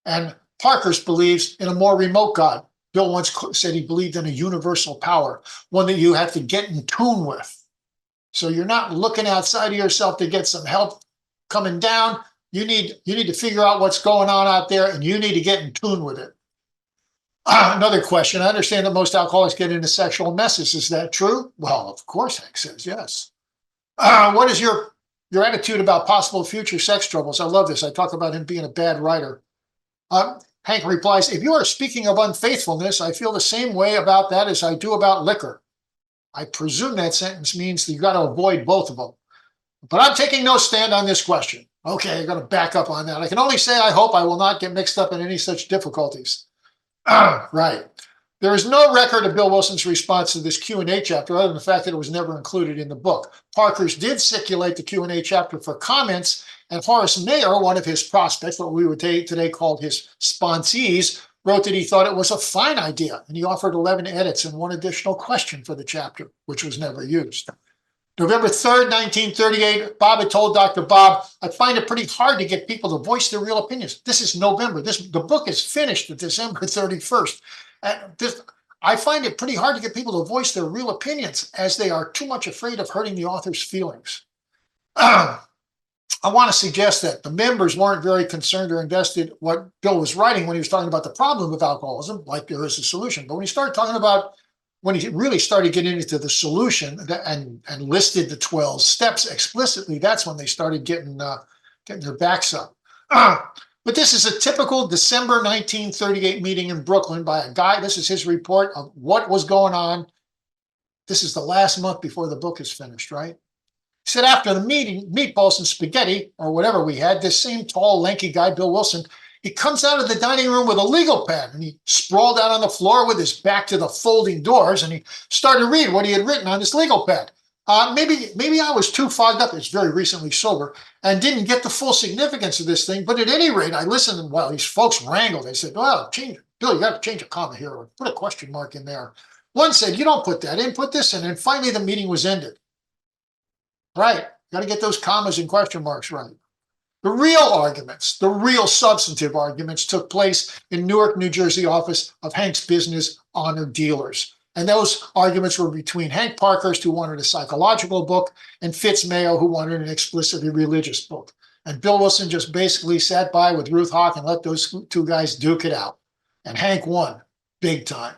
[SPEAKER 1] And Parkhurst believes in a more remote God. Bill once said he believed in a universal power, one that you have to get in tune with. So you're not looking outside of yourself to get some help coming down. You need to figure out what's going on out there, and you need to get in tune with it. Another question. I understand that most alcoholics get into sexual messes. Is that true? Well, of course, Hank says yes. What is your attitude about possible future sex troubles? I love this. I talk about him being a bad writer. Hank replies, if you are speaking of unfaithfulness, I feel the same way about that as I do about liquor. I presume that sentence means that you got to avoid both of them. But I'm taking no stand on this question. Okay, I'm going to back up on that. I can only say I hope I will not get mixed up in any such difficulties. Right. There is no record of Bill Wilson's response to this Q&A chapter other than the fact that it was never included in the book. Parkhurst did circulate the Q&A chapter for comments, and Horace Mayer, one of his prospects, what we would today call his sponsees, wrote that he thought it was a fine idea, and he offered 11 edits and one additional question for the chapter, which was never used. November 3rd, 1938, Bob had told Dr. Bob, I find it pretty hard to get people to voice their real opinions. This is November. The book is finished at December 31st. I find it pretty hard to get people to voice their real opinions as they are too much afraid of hurting the author's feelings. I want to suggest that the members weren't very concerned or invested what Bill was writing when he was talking about the problem of alcoholism, like there is a solution. But when he started talking about, when he really started getting into the solution and listed the 12 steps explicitly, that's when they started getting their backs up. But this is a typical December 1938 meeting in Brooklyn by a guy. This is his report of what was going on. This is the last month before the book is finished, right? He said after the meeting, meatballs and spaghetti, or whatever we had, this same tall, lanky guy, Bill Wilson, he comes out of the dining room with a legal pad, and he sprawled out on the floor with his back to the folding doors, and he started to read what he had written on this legal pad. Maybe I was too fogged up. It's very recently sober and didn't get the full significance of this thing. But at any rate, I listened while these folks wrangled. They said, well, Bill, you got to change a comma here or put a question mark in there. One said, you don't put that in, put this in. And finally, the meeting was ended. Right. Got to get those commas and question marks right. The real arguments, the real substantive arguments took place in Newark, New Jersey office of Hank's Business Honor Dealers. And those arguments were between Hank Parkhurst, who wanted a psychological book, and Fitz Mayo, who wanted an explicitly religious book. And Bill Wilson just basically sat by with Ruth Hawk and let those two guys duke it out. And Hank won, big time.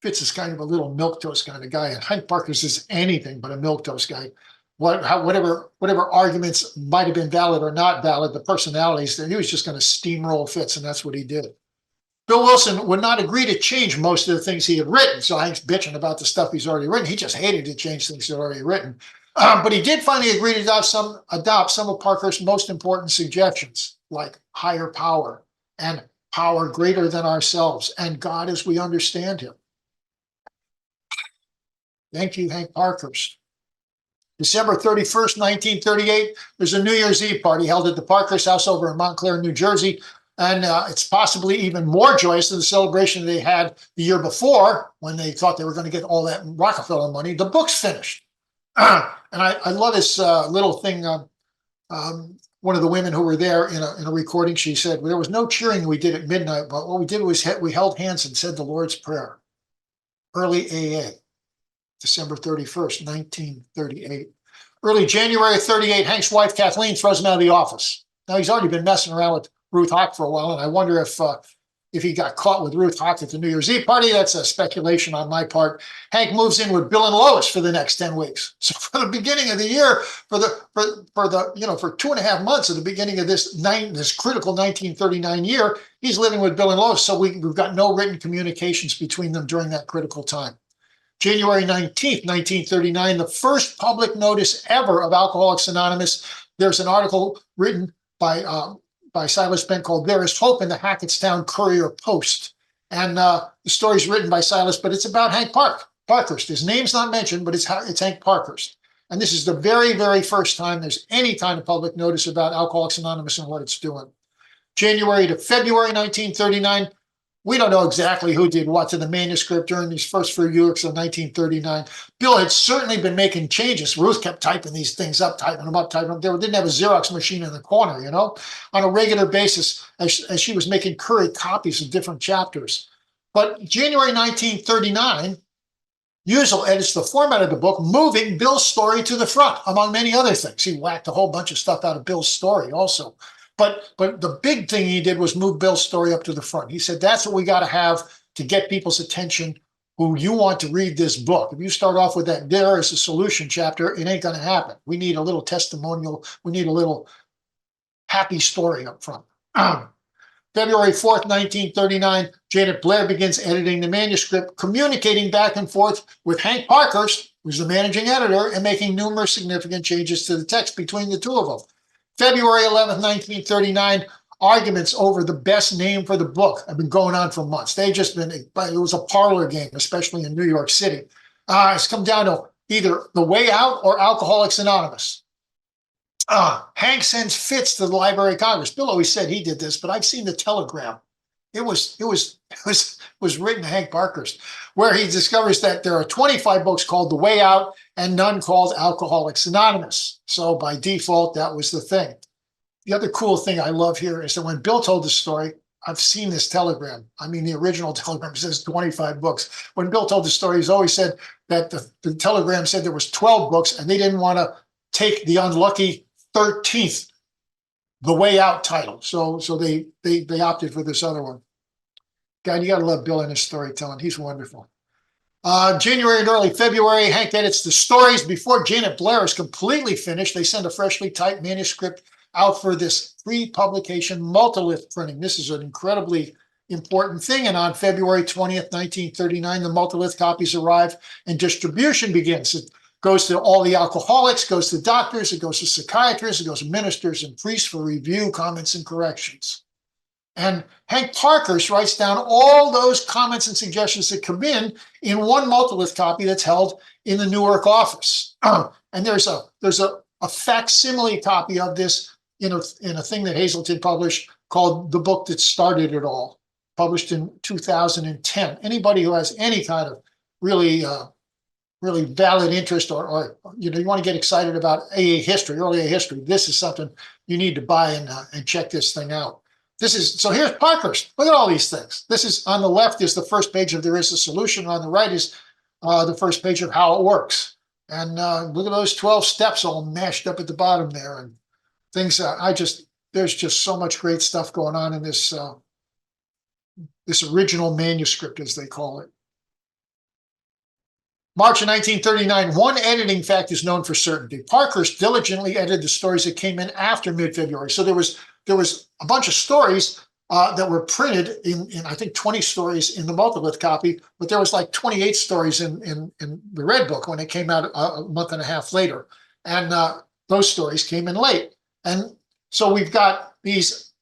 [SPEAKER 1] Fitz is kind of a little milquetoast kind of guy, and Hank Parkhurst is anything but a milquetoast guy. Whatever arguments might have been valid or not valid, the personalities, he was just going to steamroll Fitz, and that's what he did. Bill Wilson would not agree to change most of the things he had written. So Hank's bitching about the stuff he's already written. He just hated to change things he'd already written. But he did finally agree to adopt some of Parkhurst's most important suggestions, like higher power and power greater than ourselves and God as we understand him. Thank you, Hank Parkhurst. December 31st, 1938, there's a New Year's Eve party held at the Parkhurst house over in Montclair, New Jersey. And it's possibly even more joyous than the celebration they had the year before when they thought they were going to get all that Rockefeller money. The book's finished. And I love this little thing. One of the women who were there in a recording, she said, well, there was no cheering we did at midnight, but what we did was we held hands and said the Lord's Prayer. Early AA, December 31st, 1938. Early January 38, Hank's wife, Kathleen, throws him out of the office. Now, he's already been messing around with Ruth Hawk for a while, and I wonder if he got caught with Ruth Hawk at the New Year's Eve party. That's a speculation on my part. Hank moves in with Bill and Lois for the next 10 weeks. So for the beginning of the year, for 2.5 months at the beginning of this critical 1939 year, he's living with Bill and Lois. So we've got no written communications between them during that critical time. January 19th, 1939, the first public notice ever of Alcoholics Anonymous. There's an article written by Silas Penn called There is Hope in the Hackettstown Courier Post. And the story's written by Silas, but it's about Hank Parkhurst. His name's not mentioned, but it's Hank Parkhurst. And this is the very, very first time there's any kind of public notice about Alcoholics Anonymous and what it's doing. January to February 1939, we don't know exactly who did what to the manuscript during these first few years of 1939. Bill had certainly been making changes. Ruth kept typing these things up, typing them up, typing them. They didn't have a Xerox machine in the corner, on a regular basis as she was making current copies of different chapters. But January 1939, Usel edits the format of the book, moving Bill's story to the front, among many other things. He whacked a whole bunch of stuff out of Bill's story also. But the big thing he did was move Bill's story up to the front. He said, that's what we got to have to get people's attention who you want to read this book. If you start off with that there is a solution chapter, it ain't going to happen. We need a little testimonial. We need a little happy story up front. February 4th, 1939, Janet Blair begins editing the manuscript, communicating back and forth with Hank Parkhurst, who's the managing editor, and making numerous significant changes to the text between the two of them. February 11th, 1939, arguments over the best name for the book have been going on for months. It was a parlor game, especially in New York City. It's come down to either The Way Out or Alcoholics Anonymous. Hank sends Fitz to the Library of Congress. Bill always said he did this, but I've seen the telegram. It was written to Hank Parkhurst, where he discovers that there are 25 books called The Way Out and none called Alcoholics Anonymous. So by default, that was the thing. The other cool thing I love here is that when Bill told the story, I've seen this telegram. I mean, the original telegram says 25 books. When Bill told the story, he's always said that the telegram said there was 12 books and they didn't want to take the unlucky 13th, The Way Out title. So they opted for this other one. God, you got to love Bill and his storytelling. He's wonderful. January and early February, Hank edits the stories. Before Janet Blair is completely finished, they send a freshly typed manuscript out for this pre-publication multilith printing. This is an incredibly important thing. And on February 20th, 1939, the multilith copies arrive and distribution begins. It goes to all the alcoholics, goes to doctors, it goes to psychiatrists, it goes to ministers and priests for review, comments, and corrections. And Hank Parkhurst writes down all those comments and suggestions that come in one multilith copy that's held in the Newark office. And there's a facsimile copy of this in a thing that Hazelton published called The Book That Started It All, published in 2010. Anybody who has any kind of really valid interest or you want to get excited about AA history, early AA history, this is something you need to buy and check this thing out. So here's Parkhurst. Look at all these things. This is on the left is the first page of There Is a Solution. On the right is the first page of How It Works. And look at those 12 steps all mashed up at the bottom there. And things there's just so much great stuff going on in this original manuscript, as they call it. March of 1939, one editing fact is known for certainty. Parkhurst diligently edited the stories that came in after mid-February. So there was a bunch of stories that were printed in I think 20 stories in the multilith copy, but there was like 28 stories in the Red Book when it came out a month and a half later. And those stories came in late. And so we've got these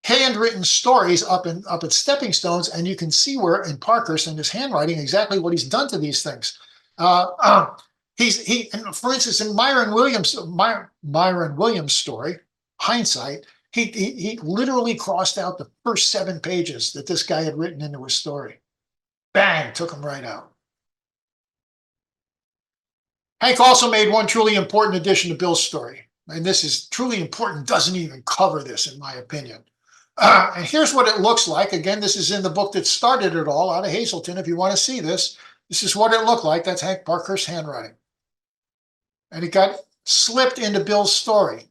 [SPEAKER 1] handwritten stories up at stepping stones, and you can see where in Parkhurst and his handwriting exactly what he's done to these things. For instance, in Myron Williams' story, Hindsight, he literally crossed out the first 7 pages that this guy had written into his story. Bang, took him right out. Hank also made one truly important addition to Bill's story. And this is truly important, doesn't even cover this, in my opinion. And here's what it looks like. Again, this is in the book that started it all, out of Hazelton. If you want to see this, this is what it looked like. That's Hank Parkhurst's handwriting. And it got slipped into Bill's story.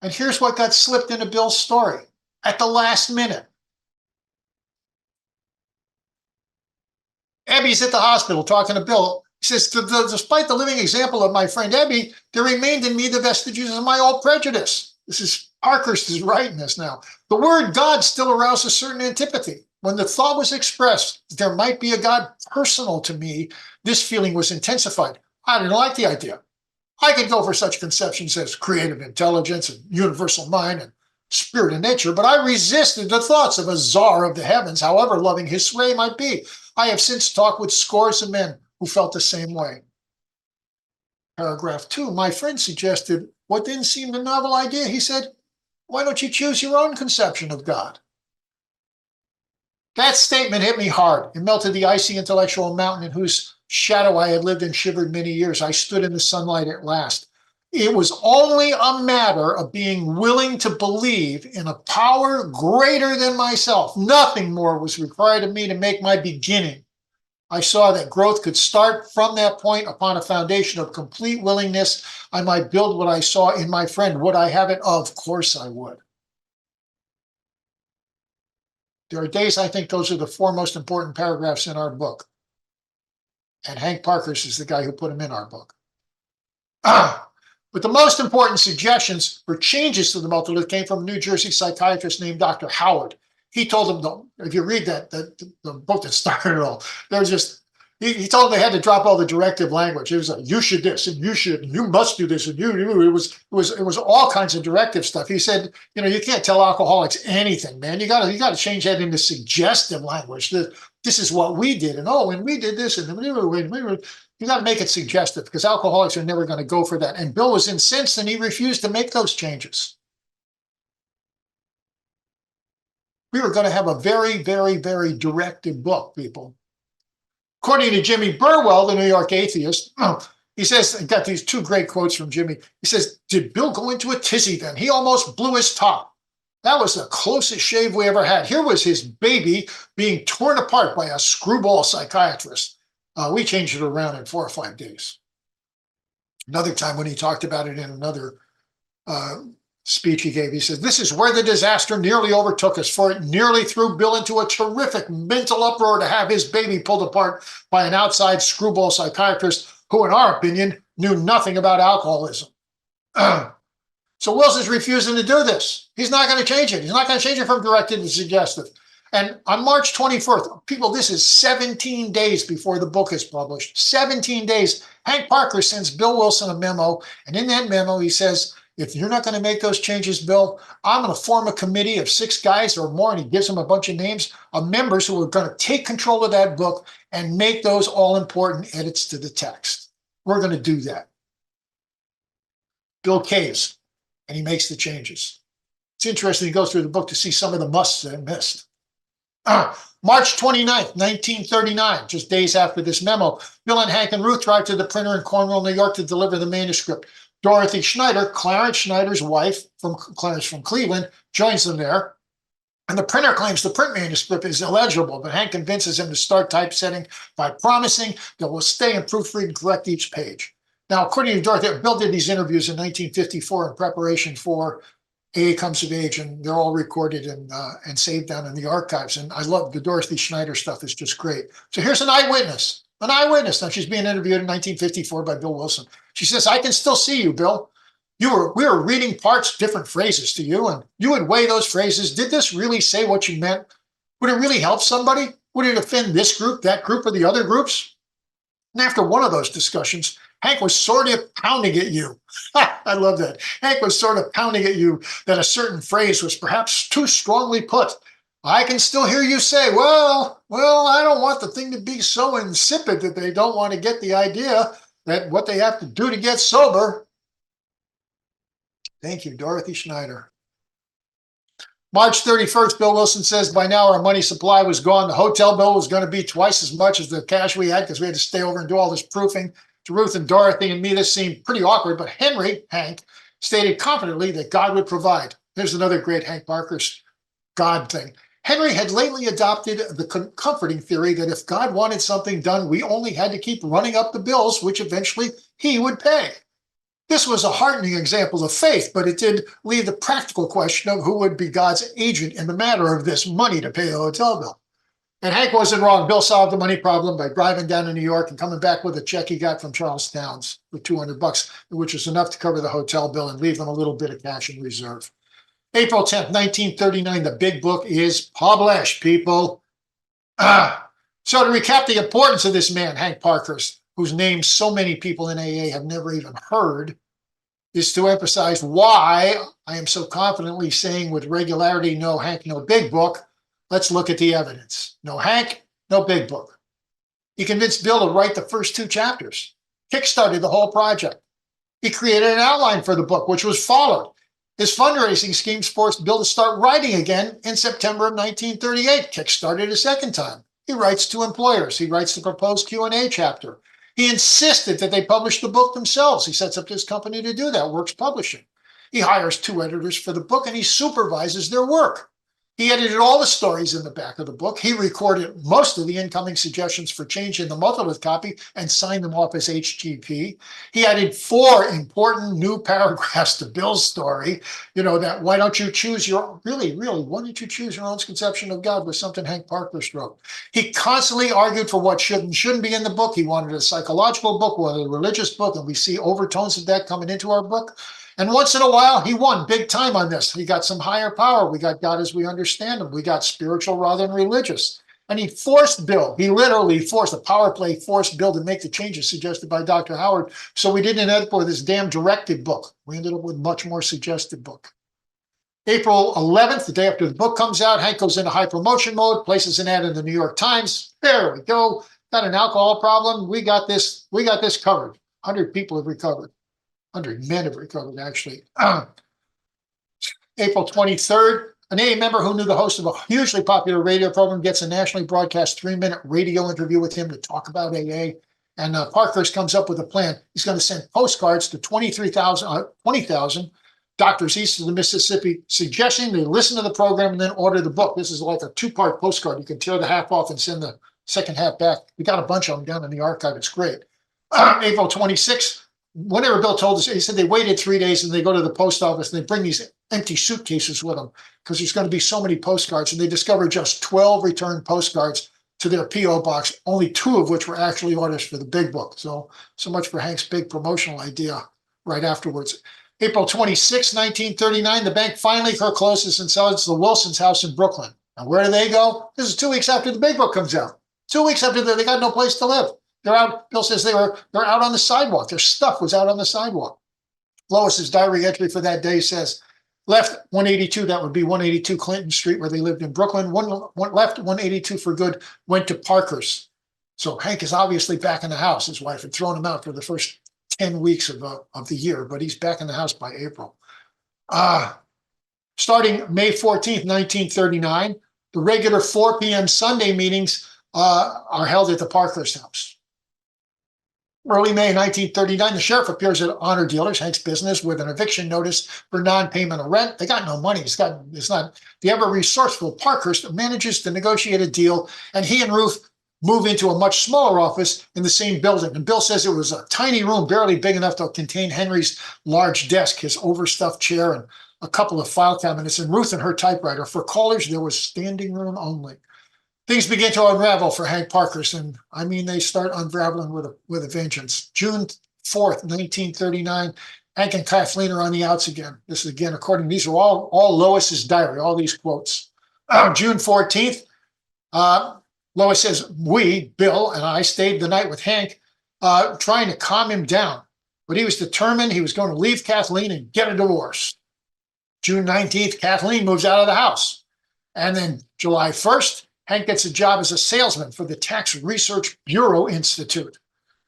[SPEAKER 1] And here's what got slipped into Bill's story at the last minute. Ebby's at the hospital talking to Bill. He says, despite the living example of my friend Ebby, there remained in me the vestiges of my old prejudice. This is Parkhurst is writing this now. The word God still aroused a certain antipathy. When the thought was expressed that there might be a God personal to me, this feeling was intensified. I didn't like the idea. I could go for such conceptions as creative intelligence and universal mind and spirit and nature, but I resisted the thoughts of a czar of the heavens, however loving his sway might be. I have since talked with scores of men who felt the same way. Paragraph 2, my friend suggested what then seemed a novel idea. He said, why don't you choose your own conception of God? That statement hit me hard. It melted the icy intellectual mountain in whose shadow I had lived and shivered many years. I stood in the sunlight at last. It was only a matter of being willing to believe in a power greater than myself. Nothing more was required of me to make my beginning. I saw that growth could start from that point upon a foundation of complete willingness. I might build what I saw in my friend. Would I have it? Of course I would. There are days I think those are the 4 most important paragraphs in our book. And Hank Parkhurst is the guy who put them in our book. But the most important suggestions for changes to the multilith came from a New Jersey psychiatrist named Dr. Howard. He told them, if you read the book that started it all, he told them they had to drop all the directive language. It was like, you should this, and you should, and you must do this, and it was all kinds of directive stuff. He said, you can't tell alcoholics anything, man. You gotta change that into suggestive language. This is what we did, and when we did this, and you got to make it suggestive, because alcoholics are never going to go for that. And Bill was incensed, and he refused to make those changes. We were going to have a very, very, very directive book, people. According to Jimmy Burwell, the New York atheist, he says, I got these two great quotes from Jimmy. He says, did Bill go into a tizzy then? He almost blew his top. That was the closest shave we ever had. Here was his baby being torn apart by a screwball psychiatrist. We changed it around in 4 or 5 days. Another time when he talked about it in another speech he gave, he said, this is where the disaster nearly overtook us, for it nearly threw Bill into a terrific mental uproar to have his baby pulled apart by an outside screwball psychiatrist who, in our opinion, knew nothing about alcoholism. So Wilson's refusing to do this. He's not going to change it. He's not going to change it from directed to suggestive. And on March 24th, people, this is 17 days before the book is published. 17 days. Hank Parkhurst sends Bill Wilson a memo. And in that memo, he says, if you're not going to make those changes, Bill, I'm going to form a committee of 6 guys or more, and he gives them a bunch of names of members who are going to take control of that book and make those all-important edits to the text. We're going to do that. Bill caves, and he makes the changes. It's interesting, he goes through the book to see some of the musts that I missed. March 29th, 1939, just days after this memo, Bill and Hank and Ruth drive to the printer in Cornwall, New York to deliver the manuscript. Dorothy Schneider, Clarence Schneider's wife, from Cleveland, joins them there. And the printer claims the print manuscript is illegible, but Hank convinces him to start typesetting by promising that we'll stay and proofread and correct each page. Now, according to Dorothy, Bill did these interviews in 1954 in preparation for AA Comes of Age, and they're all recorded and saved down in the archives. And I love the Dorothy Schneider stuff. It's just great. So here's an eyewitness. Now she's being interviewed in 1954 by Bill Wilson. She says, I can still see you, Bill. We were reading parts, different phrases to you, and you would weigh those phrases. Did this really say what you meant? Would it really help somebody? Would it offend this group, that group, or the other groups? And after one of those discussions, Hank was sort of pounding at you. I love that. Hank was sort of pounding at you that a certain phrase was perhaps too strongly put. I can still hear you say, well, I don't want the thing to be so insipid that they don't want to get the idea that what they have to do to get sober. Thank you, Dorothy Schneider. March 31st, Bill Wilson says by now our money supply was gone. The hotel bill was going to be twice as much as the cash we had because we had to stay over and do all this proofing. To Ruth and Dorothy and me, this seemed pretty awkward, but Hank, stated confidently that God would provide. There's another great Hank Parkhurst God thing. Henry had lately adopted the comforting theory that if God wanted something done, we only had to keep running up the bills, which eventually he would pay. This was a heartening example of faith, but it did leave the practical question of who would be God's agent in the matter of this money to pay the hotel bill. And Hank wasn't wrong. Bill solved the money problem by driving down to New York and coming back with a check he got from Charles Towns for $200, which was enough to cover the hotel bill and leave them a little bit of cash in reserve. April 10th, 1939, the big book is published, people. So to recap the importance of this man, Hank Parkhurst, whose name so many people in AA have never even heard, is to emphasize why I am so confidently saying with regularity, no Hank, no big book. Let's look at the evidence. No Hank, no big book. He convinced Bill to write the first 2 chapters, kickstarted the whole project. He created an outline for the book, which was followed. His fundraising schemes forced Bill to start writing again in September of 1938, kickstarted a second time. He writes to employers. He writes the proposed Q&A chapter. He insisted that they publish the book themselves. He sets up his company to do that, Works Publishing. He hires 2 editors for the book, and he supervises their work. He edited all the stories in the back of the book. He recorded most of the incoming suggestions for change in the monolith copy and signed them off as HGP. He added 4 important new paragraphs to Bill's story. That why don't you choose your, really, why don't you choose your own conception of God was something Hank Parkhurst wrote. He constantly argued for what should and shouldn't be in the book. He wanted a psychological book, wanted a religious book, and we see overtones of that coming into our book. And once in a while, he won big time on this. He got some higher power. We got God as we understand him. We got spiritual rather than religious. And he forced Bill, he literally forced a power play, forced Bill to make the changes suggested by Dr. Howard. So we didn't end up with this damn directed book. We ended up with a much more suggested book. April 11th, the day after the book comes out, Hank goes into high promotion mode, places an ad in the New York Times. There we go. Got an alcohol problem. We got this covered. 100 people have recovered. 100 men have recovered, actually. April 23rd, an AA member who knew the host of a hugely popular radio program gets a nationally broadcast 3-minute radio interview with him to talk about AA. And Parkhurst comes up with a plan. He's going to send postcards to 20,000 doctors east of the Mississippi, suggesting they listen to the program and then order the book. This is like a 2-part postcard. You can tear the half off and send the second half back. We got a bunch of them down in the archive. It's great. April 26th, whenever Bill told us, he said they waited 3 days and they go to the post office and they bring these empty suitcases with them because there's going to be so many postcards. And they discovered just 12 returned postcards to their P.O. box, only 2 of which were actually orders for the big book. So much for Hank's big promotional idea right afterwards. April 26, 1939, the bank finally forecloses and sells the Wilson's house in Brooklyn. Now, where do they go? This is 2 weeks after the big book comes out. 2 weeks after that, they got no place to live. They're out. Bill says they're out on the sidewalk. Their stuff was out on the sidewalk. Lois's diary entry for that day says, left 182, that would be 182 Clinton Street, where they lived in Brooklyn. One left 182 for good, went to Parkhurst. So Hank is obviously back in the house. His wife had thrown him out for the first 10 weeks of the year, but he's back in the house by April. Starting May 14th, 1939, the regular 4 p.m. Sunday meetings are held at the Parkhurst house. Early May 1939, the sheriff appears at Honor Dealers, Hank's business, with an eviction notice for non-payment of rent. They got no money. It's not the ever-resourceful Parkhurst manages to negotiate a deal, and he and Ruth move into a much smaller office in the same building. And Bill says it was a tiny room, barely big enough to contain Henry's large desk, his overstuffed chair, and a couple of file cabinets, and Ruth and her typewriter. For callers, there was standing room only. Things begin to unravel for Hank Parkhurst, and I mean, they start unraveling with a vengeance. June 4th, 1939, Hank and Kathleen are on the outs again. This is again, these are all Lois's diary, all these quotes. June 14th, Lois says, we, Bill and I, stayed the night with Hank, trying to calm him down. But he was determined he was going to leave Kathleen and get a divorce. June 19th, Kathleen moves out of the house. And then July 1st, Hank gets a job as a salesman for the Tax Research Bureau Institute.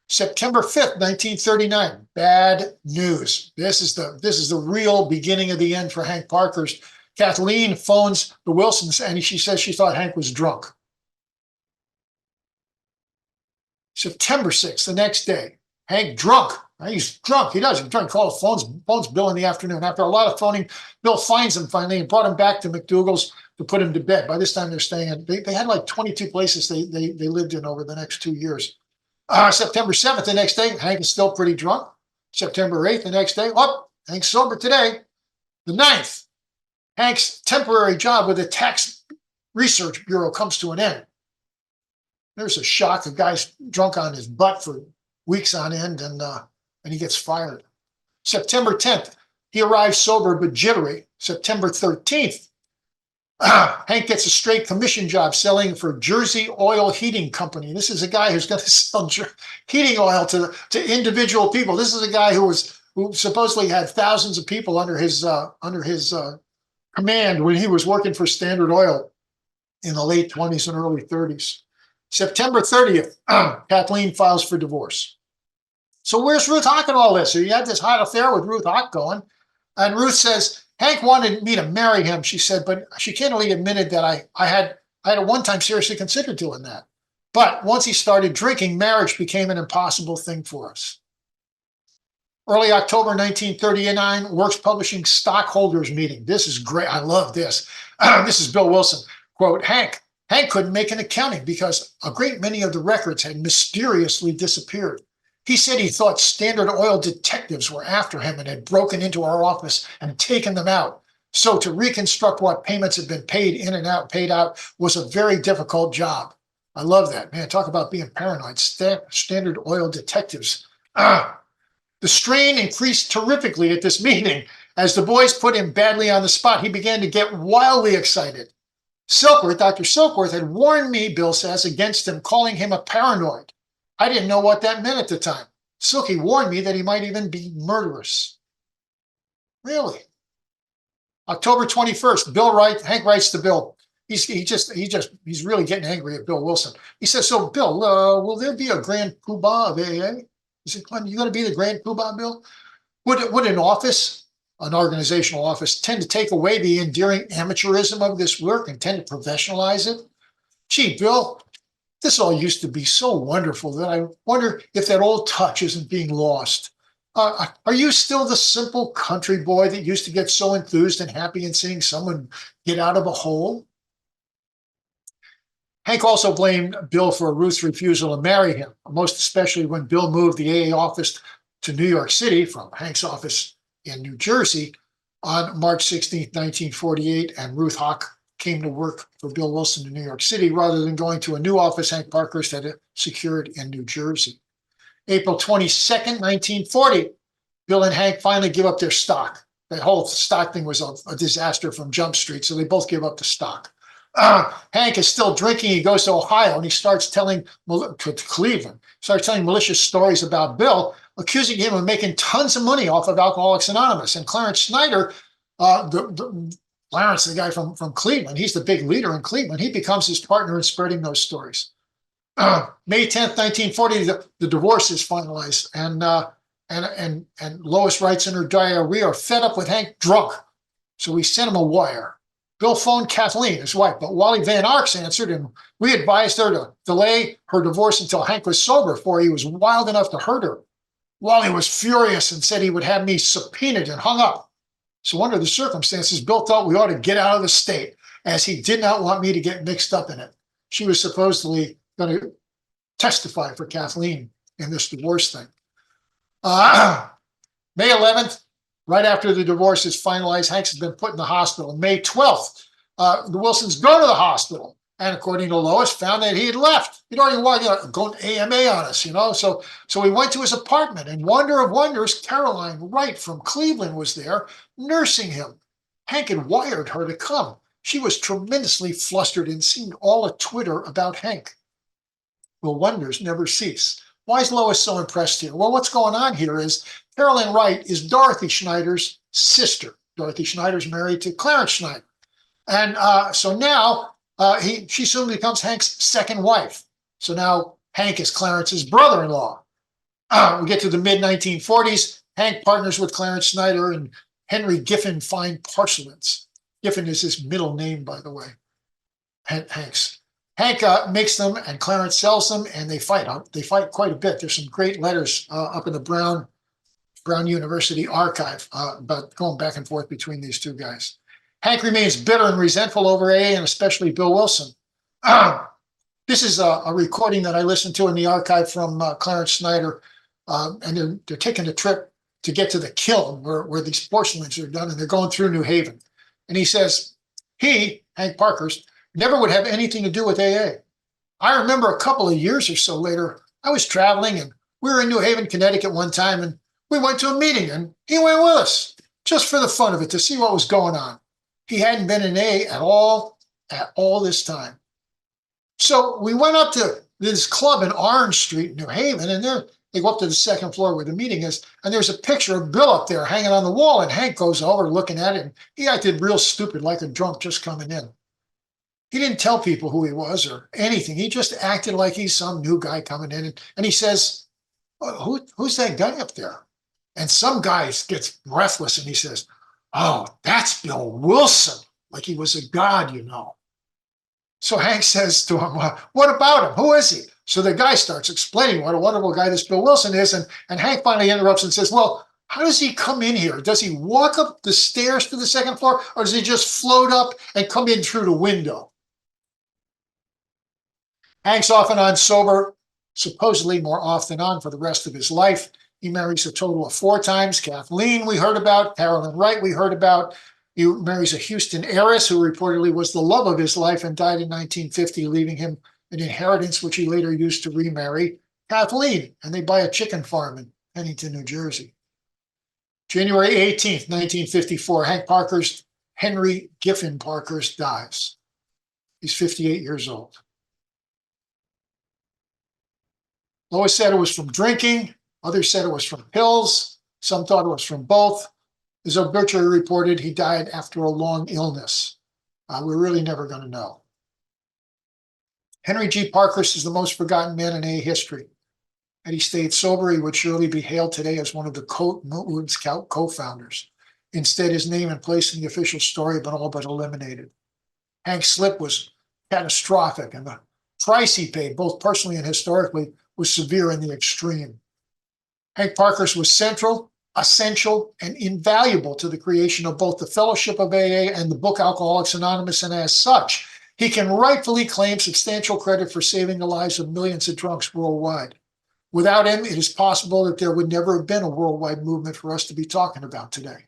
[SPEAKER 1] September 5th, 1939, bad news. This is the real beginning of the end for Hank Parkhurst. Kathleen phones the Wilsons and she says she thought Hank was drunk. September 6th, the next day, Hank drunk. He's drunk. He does. He's drunk. Phones Bill in the afternoon. After a lot of phoning, Bill finds him finally and brought him back to McDougal's to put him to bed. By this time, they're staying in. They had like 22 places they lived in over the next 2 years. September 7th, the next day, Hank is still pretty drunk. September 8th, the next day, Hank's sober today. The 9th, Hank's temporary job with the Tax Research Bureau comes to an end. There's a shock. The guy's drunk on his butt for weeks on end, and he gets fired. September 10th, he arrives sober but jittery. September 13th, Hank gets a straight commission job selling for Jersey Oil Heating Company. This is a guy who's going to sell heating oil to individual people. This is a guy who supposedly had thousands of people under his command when he was working for Standard Oil in the late 20s and early 30s. September 30th, Kathleen files for divorce. So where's Ruth Hawk in all this? So you had this hot affair with Ruth Hawk going. And Ruth says, Hank wanted me to marry him, she said, but she candidly admitted that I had at one time seriously considered doing that. But once he started drinking, marriage became an impossible thing for us. Early October 1939, Works Publishing stockholders meeting. This is great. I love this. This is Bill Wilson. Quote, Hank couldn't make an accounting because a great many of the records had mysteriously disappeared. He said he thought Standard Oil detectives were after him and had broken into our office and taken them out. So to reconstruct what payments had been paid in and out, paid out, was a very difficult job. I love that, man. Talk about being paranoid. Standard Oil detectives. The strain increased terrifically at this meeting. As the boys put him badly on the spot, he began to get wildly excited. Silkworth, Dr. Silkworth had warned me, Bill says, against him, calling him a paranoid. I didn't know what that meant at the time. Silky warned me that he might even be murderous. Really? October 21st, Hank writes to Bill. He's really getting angry at Bill Wilson. He says, so Bill, will there be a grand poobah of AA? He said, you going to be the grand poobah, Bill? Would an organizational office, tend to take away the endearing amateurism of this work and tend to professionalize it? Gee, Bill, this all used to be so wonderful that I wonder if that old touch isn't being lost. Are you still the simple country boy that used to get so enthused and happy in seeing someone get out of a hole? Hank also blamed Bill for Ruth's refusal to marry him, most especially when Bill moved the AA office to New York City from Hank's office in New Jersey on March 16, 1948, and Ruth Hawk came to work for Bill Wilson in New York City rather than going to a new office Hank Parkhurst had secured in New Jersey. April 22nd, 1940, Bill and Hank finally give up their stock. That whole stock thing was a disaster from Jump Street, so they both give up the stock. Hank is still drinking. He goes to Ohio and he starts telling to Cleveland, starts telling malicious stories about Bill, accusing him of making tons of money off of Alcoholics Anonymous. And Clarence Snyder, Clarence, the guy from Cleveland, he's the big leader in Cleveland. He becomes his partner in spreading those stories. May 10th, 1940, the divorce is finalized, and Lois writes in her diary, "We are fed up with Hank drunk, so we sent him a wire." Bill phoned Kathleen, his wife, but Wally Van Arks answered, and we advised her to delay her divorce until Hank was sober, for he was wild enough to hurt her. Wally was furious and said he would have me subpoenaed and hung up. So under the circumstances, Bill thought we ought to get out of the state, as he did not want me to get mixed up in it. She was supposedly going to testify for Kathleen in this divorce thing. May 11th, right after the divorce is finalized, Hank has been put in the hospital. May 12th, the Wilsons go to the hospital, and according to Lois, found that he had left. He'd already going AMA on us, So we went to his apartment, and wonder of wonders, Caroline Wright from Cleveland was there, nursing him. Hank had wired her to come. She was tremendously flustered and seemed all a twitter about Hank. Well, wonders never cease. Why is Lois so impressed here? Well, what's going on here is Caroline Wright is Dorothy Schneider's sister. Dorothy Schneider's married to Clarence Schneider. And so now she soon becomes Hank's second wife. So now Hank is Clarence's brother-in-law. We get to the mid-1940s. Hank partners with Clarence Schneider and Henry Giffen Fine Porcelains. Giffen is his middle name, by the way, Hank's. Hank makes them and Clarence sells them, and they fight. They fight quite a bit. There's some great letters up in the Brown University archive about going back and forth between these two guys. Hank remains bitter and resentful over AA, and especially Bill Wilson. This is a recording that I listened to in the archive from Clarence Schneider, and they're taking a trip to get to the kiln where these porcelains are done, and they're going through New Haven. And he says, Hank Parkhurst, never would have anything to do with AA. I remember a couple of years or so later, I was traveling, and we were in New Haven, Connecticut one time, and we went to a meeting, and he went with us just for the fun of it, to see what was going on. He hadn't been in AA at all this time. So we went up to this club in Orange Street, New Haven, and they go up to the second floor where the meeting is, and there's a picture of Bill up there hanging on the wall, and Hank goes over looking at it, and he acted real stupid, like a drunk just coming in. He didn't tell people who he was or anything. He just acted like he's some new guy coming in, and he says, who's that guy up there? And some guy gets breathless, and he says, oh, that's Bill Wilson, like he was a god, So Hank says to him, what about him? Who is he? So the guy starts explaining what a wonderful guy this Bill Wilson is, and Hank finally interrupts and says, well, how does he come in here? Does he walk up the stairs to the second floor, or does he just float up and come in through the window? Hank's off and on sober, supposedly more off than on for the rest of his life. He marries a total of 4 times. Kathleen, we heard about. Caroline Wright, we heard about. He marries a Houston heiress who reportedly was the love of his life and died in 1950, leaving him an inheritance, which he later used to remarry Kathleen. And they buy a chicken farm in Pennington, New Jersey. January 18th, 1954, Hank Parkhurst, Henry Giffen Parkhurst dies. He's 58 years old. Lois said it was from drinking. Others said it was from pills. Some thought it was from both. His obituary reported he died after a long illness. We're really never going to know. Henry G. Parkhurst is the most forgotten man in AA history. Had he stayed sober, he would surely be hailed today as one of the movement's co-founders. Instead, his name and place in the official story have been all but eliminated. Hank's slip was catastrophic, and the price he paid, both personally and historically, was severe in the extreme. Hank Parkhurst was central, essential, and invaluable to the creation of both the Fellowship of AA and the book Alcoholics Anonymous, and as such, he can rightfully claim substantial credit for saving the lives of millions of drunks worldwide. Without him, it is possible that there would never have been a worldwide movement for us to be talking about today.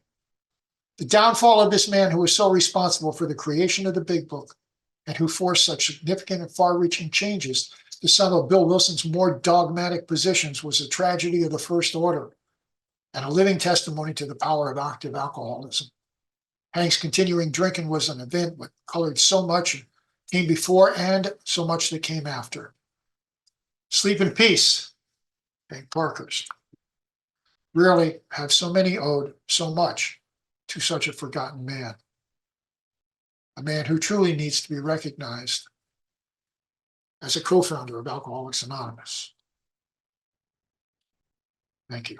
[SPEAKER 1] The downfall of this man who was so responsible for the creation of the Big Book and who forced such significant and far-reaching changes to some of Bill Wilson's more dogmatic positions was a tragedy of the first order and a living testimony to the power of active alcoholism. Hank's continuing drinking was an event that colored so much came before and so much that came after. Sleep in peace, Hank Parkhurst. Rarely have so many owed so much to such a forgotten man. A man who truly needs to be recognized as a co-founder of Alcoholics Anonymous. Thank you.